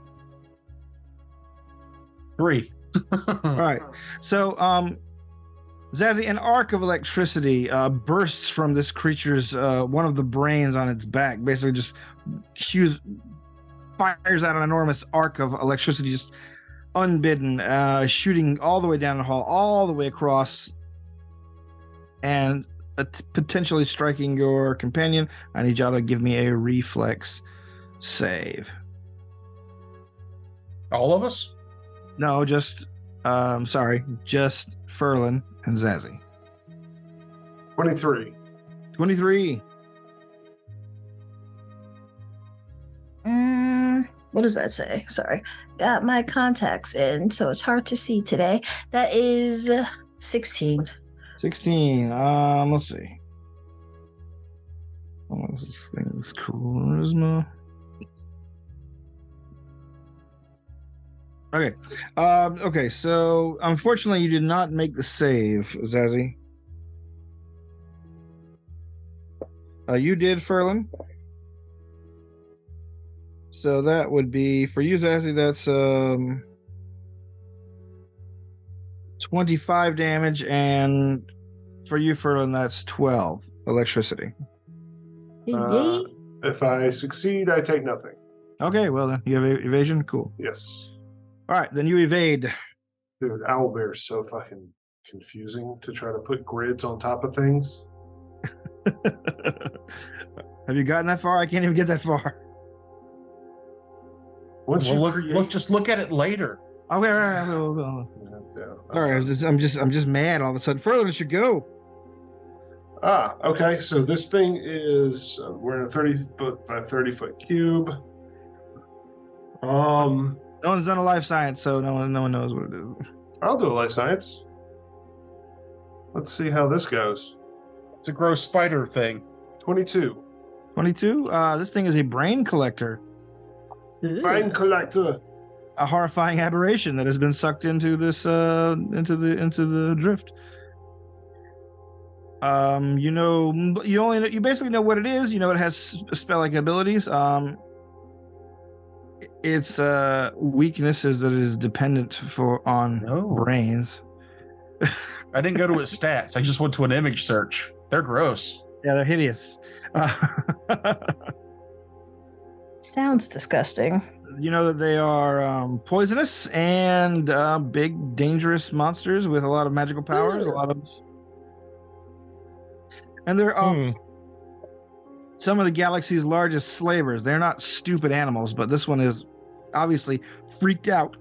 3. All right. So, Zazie, an arc of electricity bursts from this creature's one of the brains on its back. Basically, just fires out an enormous arc of electricity, just unbidden, shooting all the way down the hall, all the way across, and potentially striking your companion. I need y'all to give me a reflex save. All of us? No, just just Ferlin and Zazie. 23. 23. What does that say? Sorry. Got my contacts in, so it's hard to see today. That is 16. 16. Let's see. What's this thing's charisma? Okay. Okay, so unfortunately you did not make the save, Zazie. You did, Ferlin. So that would be for you, Zazie, that's 25 damage, and for you, Ferlin, that's 12 electricity. If I succeed, I take nothing. Okay, well then you have evasion. Cool. Yes. All right, then you evade. Dude, owlbear's so fucking confusing to try to put grids on top of things. Have you gotten that far? I can't even get that far. Once Well, you look, create, just look at it later. Okay, all right. All right. I'm just mad all of a sudden. Further, it should go. Okay. So this thing is we're in a 30 foot by 30 foot cube. No one's done a life science, so no one knows what it is. I'll do a life science. Let's see how this goes. It's a gross spider thing. 22. 22. This thing is a brain collector. Brain collector. A horrifying aberration that has been sucked into this into the drift. You basically know what it is. You know it has spell-like abilities. Its weakness is that it is dependent on brains. I didn't go to its stats. I just went to an image search. They're gross. Yeah, they're hideous. Sounds disgusting. You know that they are poisonous and big, dangerous monsters with a lot of magical powers. And they're some of the galaxy's largest slavers. They're not stupid animals, but this one is obviously freaked out.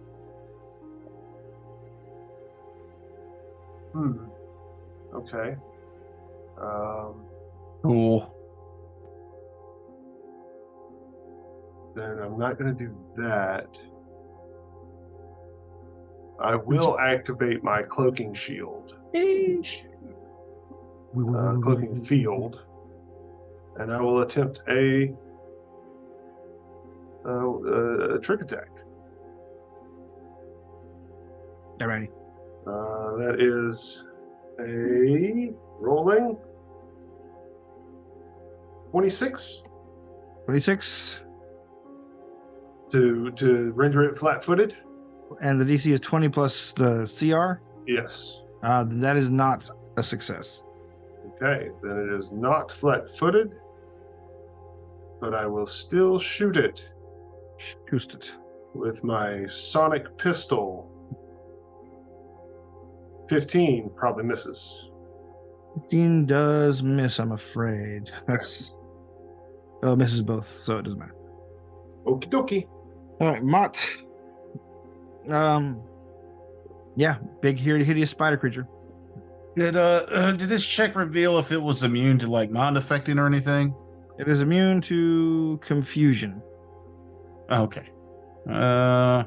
Okay. Cool. Then I'm not going to do that. I will activate my cloaking shield. Cloaking field. And I will attempt a trick attack. Alrighty. That is a rolling 26. 26. To render it flat-footed. And the DC is 20 plus the CR? Yes. That is not a success. Okay, then it is not flat-footed, but I will still shoot it. Shoot it. With my sonic pistol. 15 probably misses. 15 does miss, I'm afraid. That's... Oh, misses both, so it doesn't matter. Okie dokie. All right, Mott. Yeah, big hideous spider creature. Did this check reveal if it was immune to like mind affecting or anything? It is immune to confusion. Okay. I'm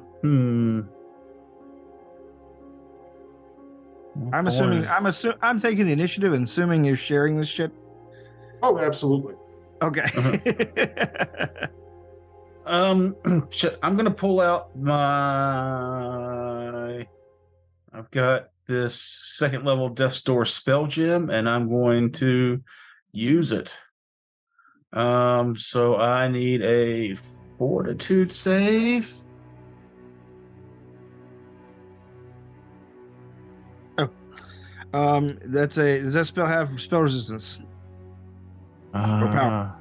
taking the initiative and assuming you're sharing this shit. Oh, absolutely. Okay. I'm gonna pull out my. I've got this second level Death's Door spell gem, and I'm going to use it. So I need a fortitude save. Does that spell have spell resistance or power?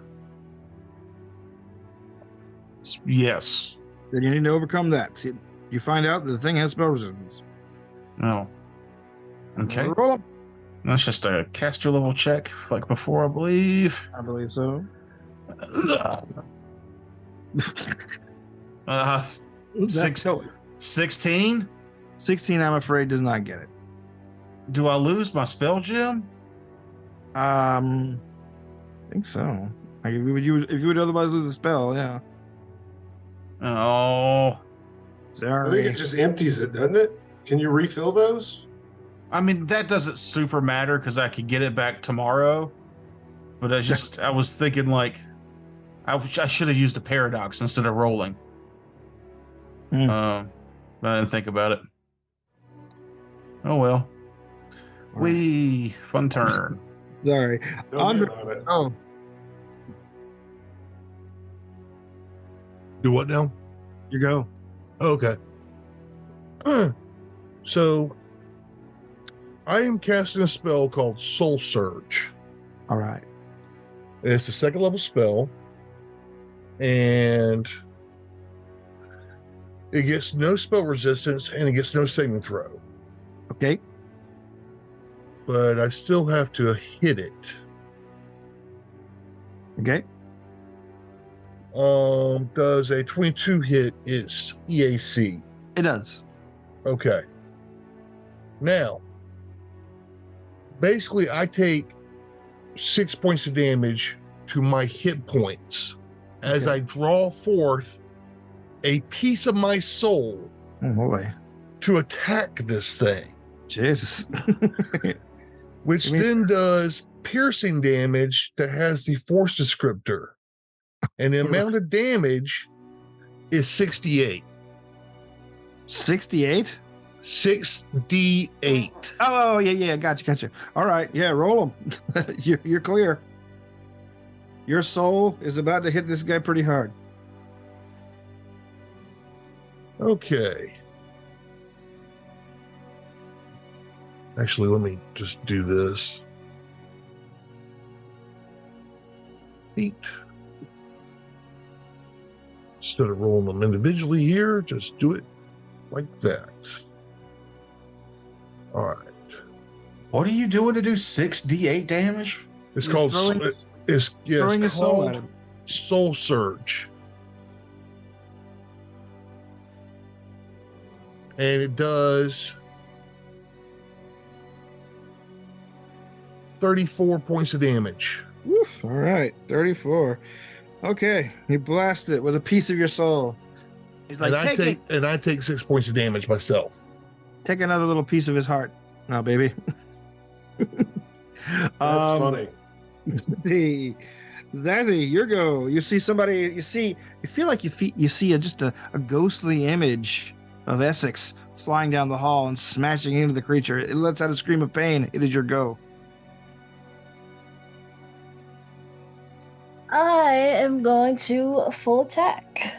Yes. Then you need to overcome that. See, you find out that the thing has spell resistance. Oh. Okay. Roll up. That's just a caster level check, like before, I believe. I believe so. 16. 16, I'm afraid, does not get it. Do I lose my spell gem? I think so. Like if you would otherwise lose the spell, yeah. Oh. Sorry. I think it just empties it, doesn't it? Can you refill those? I mean, that doesn't super matter because I could get it back tomorrow. But I was thinking like, I should have used a paradox instead of rolling. I didn't think about it. Oh well. Fun turn. Sorry. Andre, oh. Do what now? You go. Okay. So I am casting a spell called Soul Surge. All right. It's a second level spell, and it gets no spell resistance and it gets no saving throw. Okay. but I still have to hit it. Okay. Does a 22 hit its EAC? It does. Okay. Now, basically, I take 6 points of damage to my hit points as I draw forth a piece of my soul to attack this thing. Jesus. Which then does piercing damage that has the force descriptor. And the amount of damage is 68. 68? 6d8. Oh, yeah. Gotcha. All right. Yeah, roll them. You're clear. Your soul is about to hit this guy pretty hard. Okay. Actually, let me just do this. 8. Instead of rolling them individually here, just do it like that. All right. What are you doing to do 6d8 damage? It's called throwing a soul at him. Soul Surge. And it does 34 points of damage. Woof. All right, 34. Okay, you blast it with a piece of your soul. He's like, and I take 6 points of damage myself. Take another little piece of his heart. No, baby. That's funny. Zazzy, your go. You see somebody, you feel like you see just a ghostly image of Essex flying down the hall and smashing into the creature. It lets out a scream of pain. It is your go. I am going to full attack.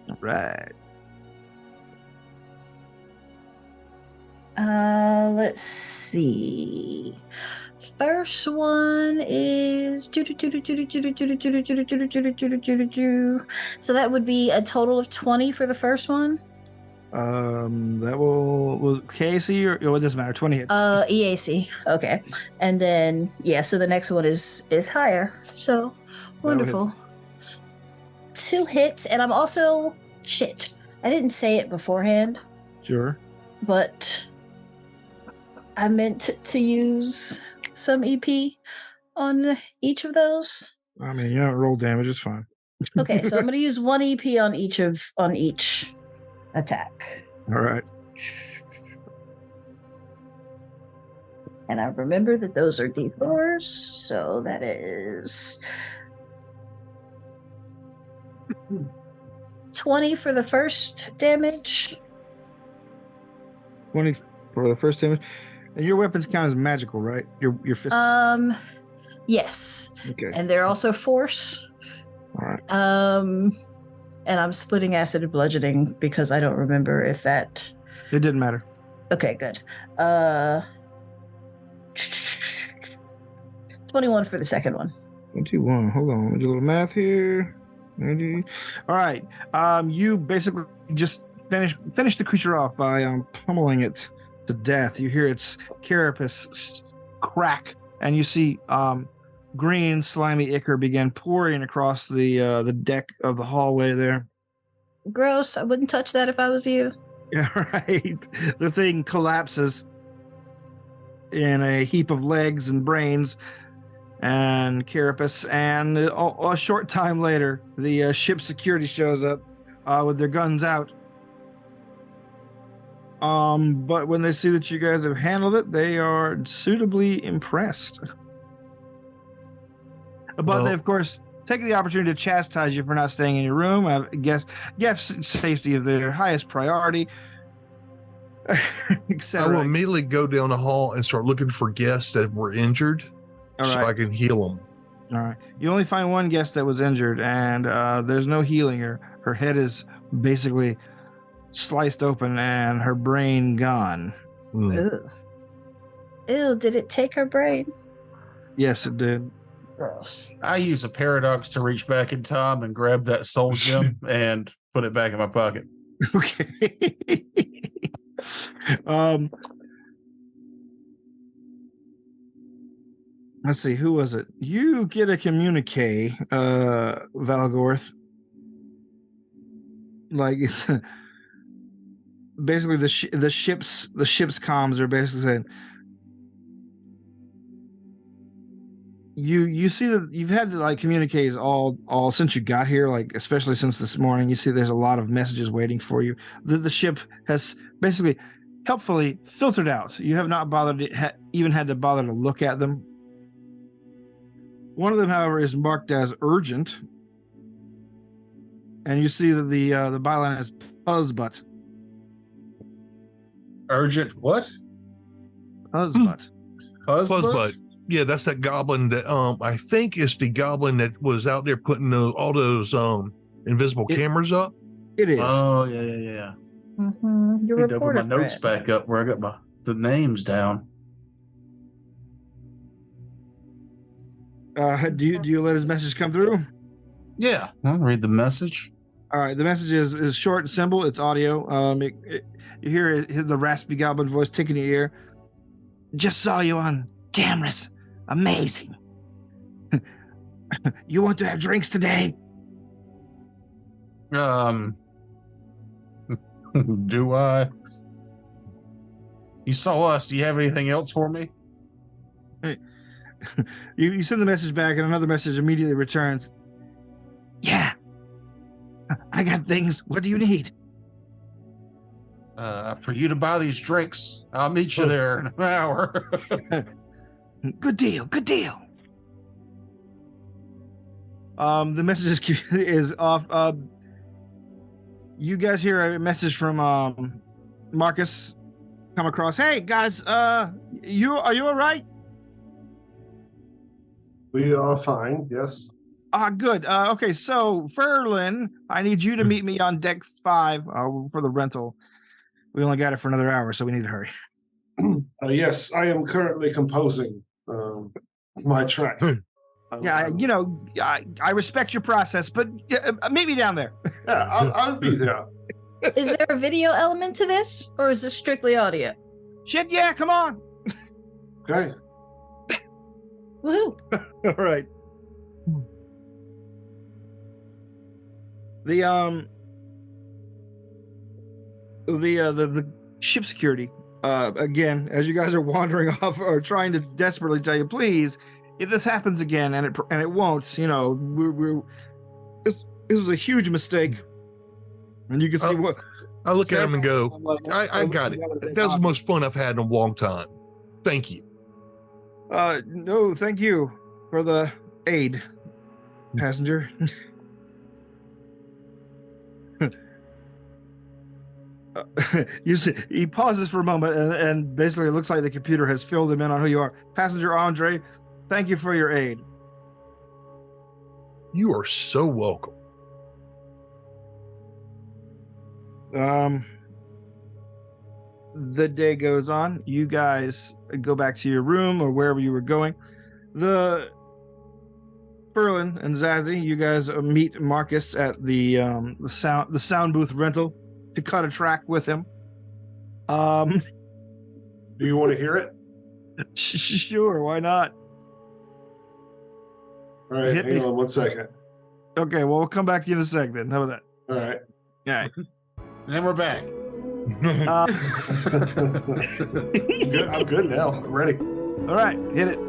All right. Let's see. First one is so that would be a total of 20 for the first one. That will KC or it doesn't matter. 20 hits. EAC. Okay, and then so the next one is higher. So wonderful. 2 hits, and I'm also I didn't say it beforehand. Sure. But I meant to use some EP on each of those. I mean, you don't roll damage, it's fine. Okay, so I'm going to use 1 EP on each attack. All right. And I remember that those are D4s, so that is 20 for the first damage. 20 for the first damage. And your weapons count as magical, right? Your fists. Yes. Okay. And they're also force. All right. And I'm splitting acid and bludgeoning because I don't remember if that. It didn't matter. Okay, good. 21 for the second one. 21. Hold on. Let me do a little math here. 90. All right. You basically just finish the creature off by pummeling it to death. You hear its carapace crack, and you see green slimy ichor begin pouring across the deck of the hallway there. Gross. I wouldn't touch that if I was you. Yeah, right. The thing collapses in a heap of legs and brains and carapace, and a short time later, the ship security shows up with their guns out. But when they see that you guys have handled it, they are suitably impressed. But they, of course, take the opportunity to chastise you for not staying in your room. I guess safety of their highest priority. I will immediately go down the hall and start looking for guests that were injured, so I can heal them. All right. You only find one guest that was injured, and there's no healing her. Her head is basically sliced open and her brain gone. Ew. Ew, did it take her brain? Yes, it did. Gross. I use a paradox to reach back in time and grab that soul gem and put it back in my pocket. Okay. Let's see, who was it? You get a communique, Valgorth. Like it's basically the ship's comms are basically saying you see that you've had like communiques all since you got here, like especially since this morning. You see there's a lot of messages waiting for you. The ship has basically helpfully filtered out. You have not even had to bother to look at them. One of them, however, is marked as urgent, and you see that the byline is Puzzbutt. Urgent what? Puzzbutt. Fuzzbutt. Yeah, that's that goblin that I think is the goblin that was out there putting all those invisible cameras up. It is. Oh yeah. Mm-hmm. I need to open my notes back up where I got the names down. Do you let his message come through? Yeah, I'll read the message. All right, the message is short and simple. It's audio. You hear the raspy goblin voice tick in your ear. Just saw you on cameras. Amazing. You want to have drinks today? Do I? You saw us. Do you have anything else for me? Hey, you send the message back, and another message immediately returns. Yeah, I got things. What do you need? For you to buy these drinks. I'll meet you there in an hour. Good deal. Good deal. The message is off. You guys hear a message from Marcus come across. Hey guys, are you all right? We are fine. Yes. Good. Okay, so Ferlin, I need you to meet me on deck 5 for the rental. We only got it for another hour, so we need to hurry. Yes, I am currently composing my track. Yeah, I respect your process, but meet me down there. Yeah, I'll be there. Is there a video element to this, or is this strictly audio? Shit, yeah, come on. Okay. Woohoo! All right. The ship security, again, as you guys are wandering off, are trying to desperately tell you, please, if this happens again, and it won't, this was a huge mistake, and you can see what I look at him and go, I got it. That was the most fun I've had in a long time. Thank you. No, thank you for the aid, passenger. You see, he pauses for a moment, and basically it looks like the computer has filled him in on who you are. Passenger Andre, thank you for your aid. You are so welcome. The day goes on. You guys go back to your room or wherever you were going. The Ferlin and Zazie, you guys meet Marcus at the sound booth rental to cut a track with him. Do you want to hear it? Sure, why not? All right, hang on 1 second. Okay, well, we'll come back to you in a sec then. How about that? All right. Yeah. And we're back. I'm good now. I'm ready. All right, hit it.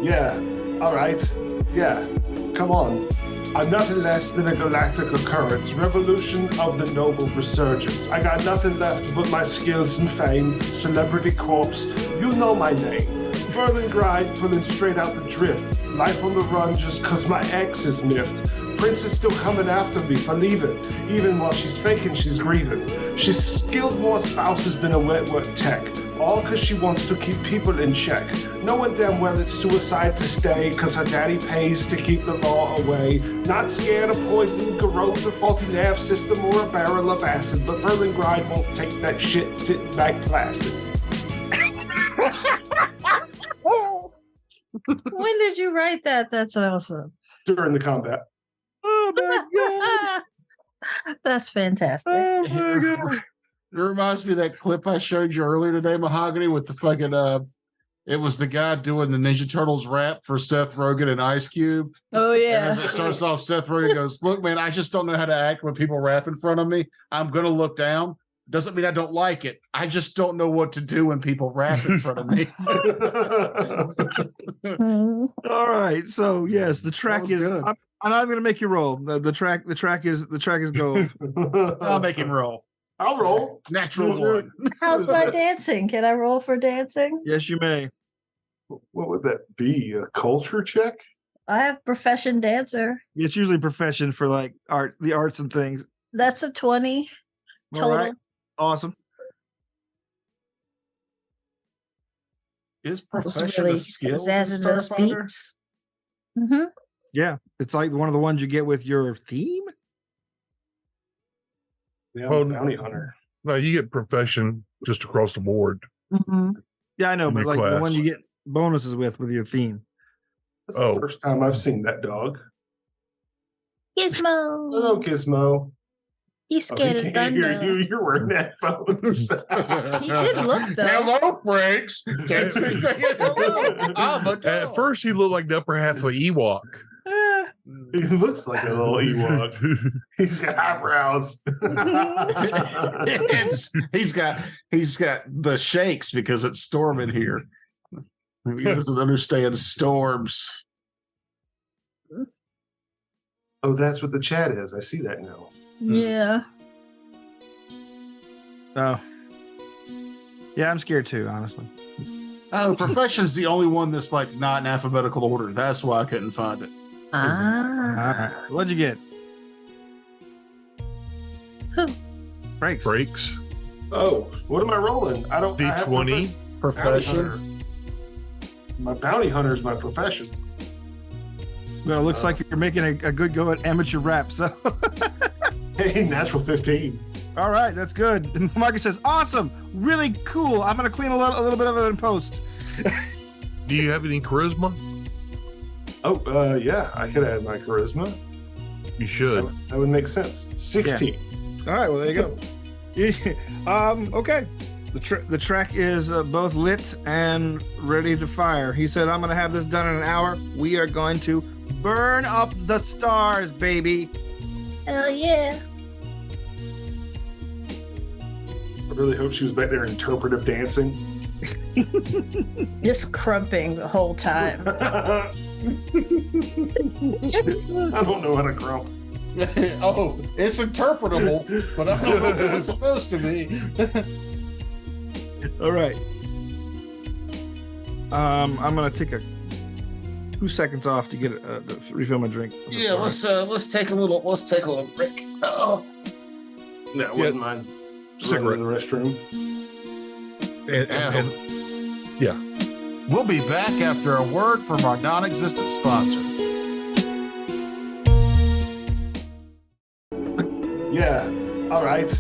Yeah. All right. Yeah. Come on. I'm nothing less than a galactic occurrence, revolution of the noble resurgence. I got nothing left but my skills and fame, celebrity corpse. You know my name. Ferlin Gride pulling straight out the drift. Life on the run just cause my ex is miffed. Prince is still coming after me for leaving, even while she's faking she's grieving. She's skilled more spouses than a wet work tech, all cause she wants to keep people in check. Knowing damn well it's suicide to stay, cause her daddy pays to keep the law away. Not scared of poison, corrodes a faulty nerve system, or a barrel of acid, but Ferlin Gride won't take that shit sitting back placid. When did you write that? That's awesome. During the combat. Oh my god. That's fantastic. Oh my god. It reminds me of that clip I showed you earlier today, Mahogany, with the fucking It was the guy doing the Ninja Turtles rap for Seth Rogen and Ice Cube. Oh yeah. And as it starts off, Seth Rogen goes, "Look, man, I just don't know how to act when people rap in front of me. I'm gonna look down. Doesn't mean I don't like it. I just don't know what to do when people rap in front of me." All right. So yes, the track is. good. I'm not going to make you roll. The track is gold. I'll make him roll. I'll roll. Natural one. How's my dancing? Can I roll for dancing? Yes, you may. What would that be? A culture check? I have profession dancer. It's usually profession for like the arts and things. That's a 20 total. All right. Awesome. Is That was profession really a skill? zazzing those Starfighter? beats. Mm-hmm. Yeah, it's like one of the ones you get with your theme. Yeah, Oh, bounty hunter. No, you get profession just across the board. Mm-hmm. Yeah, I know, In but your like the class. one you get bonuses with your theme. That's Oh. the first time I've seen that dog. Gizmo. Hello, Gizmo. He's Oh, scared he of can't hear thunder. you. You're wearing headphones. He did look though. Hello, Franks. Can't you say hello? I'm a At dog. first, he looked like the upper half of Ewok. Ah, He looks like a little Ewok. He's got eyebrows. He's got the shakes because it's storming here. He doesn't understand storms. Oh, that's what the chat is. I see that now. yeah. Oh, yeah, I'm scared too, honestly. Oh, profession's the only one that's like not in alphabetical order. That's why I couldn't find it. All Ah. right, what'd you get? Breaks. Breaks. Oh, what am I rolling? I don't. I have D20. Bounty Profession. hunter. My bounty hunter is my profession. Well, it looks like you're making a good go at amateur rap. So, Hey, natural 15. all right, that's good. And Marcus says, "Awesome, really cool. I'm gonna clean a little bit of it in post." Do you have any charisma? Oh, yeah, I could add my charisma. You should. That would make sense. 16. All right, well there you go. Okay. The track is both lit and ready to fire. He said, "I'm gonna have this done in an hour. We are going to burn up the stars, baby." Hell yeah. I really hope she was back there interpretive dancing. Just crumping the whole time. I don't know how to crump. Oh, it's interpretable, but I don't know what it's supposed to be. All right. I'm gonna take 2 seconds off to get to refill my drink. Yeah, let's take a little break. Oh, No, it wasn't mine. Cigarette. In the restroom. we'll be back after a word from our non-existent sponsor. Yeah, all right.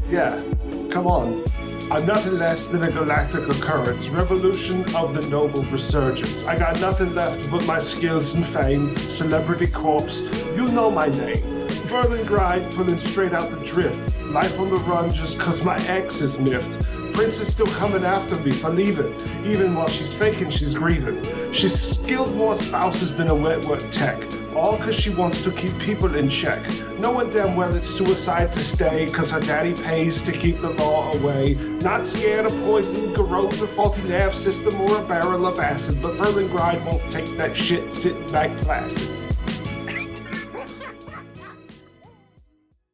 Yeah, come on. I'm nothing less than a galactic occurrence, revolution of the noble resurgence. I got nothing left but my skills and fame, celebrity corpse. You know my name. Furling grind, pulling straight out the drift. Life on the run just cause my ex is miffed. Prince is still coming after me for leaving. Even while she's faking, she's grieving. She's skilled more spouses than a wet work tech. All cause she wants to keep people in check. Knowing damn well it's suicide to stay, cause her daddy pays to keep the law away. Not scared of poison, corrodes a faulty nerve system or a barrel of acid, but Verlin Grind won't take that shit sitting back placid.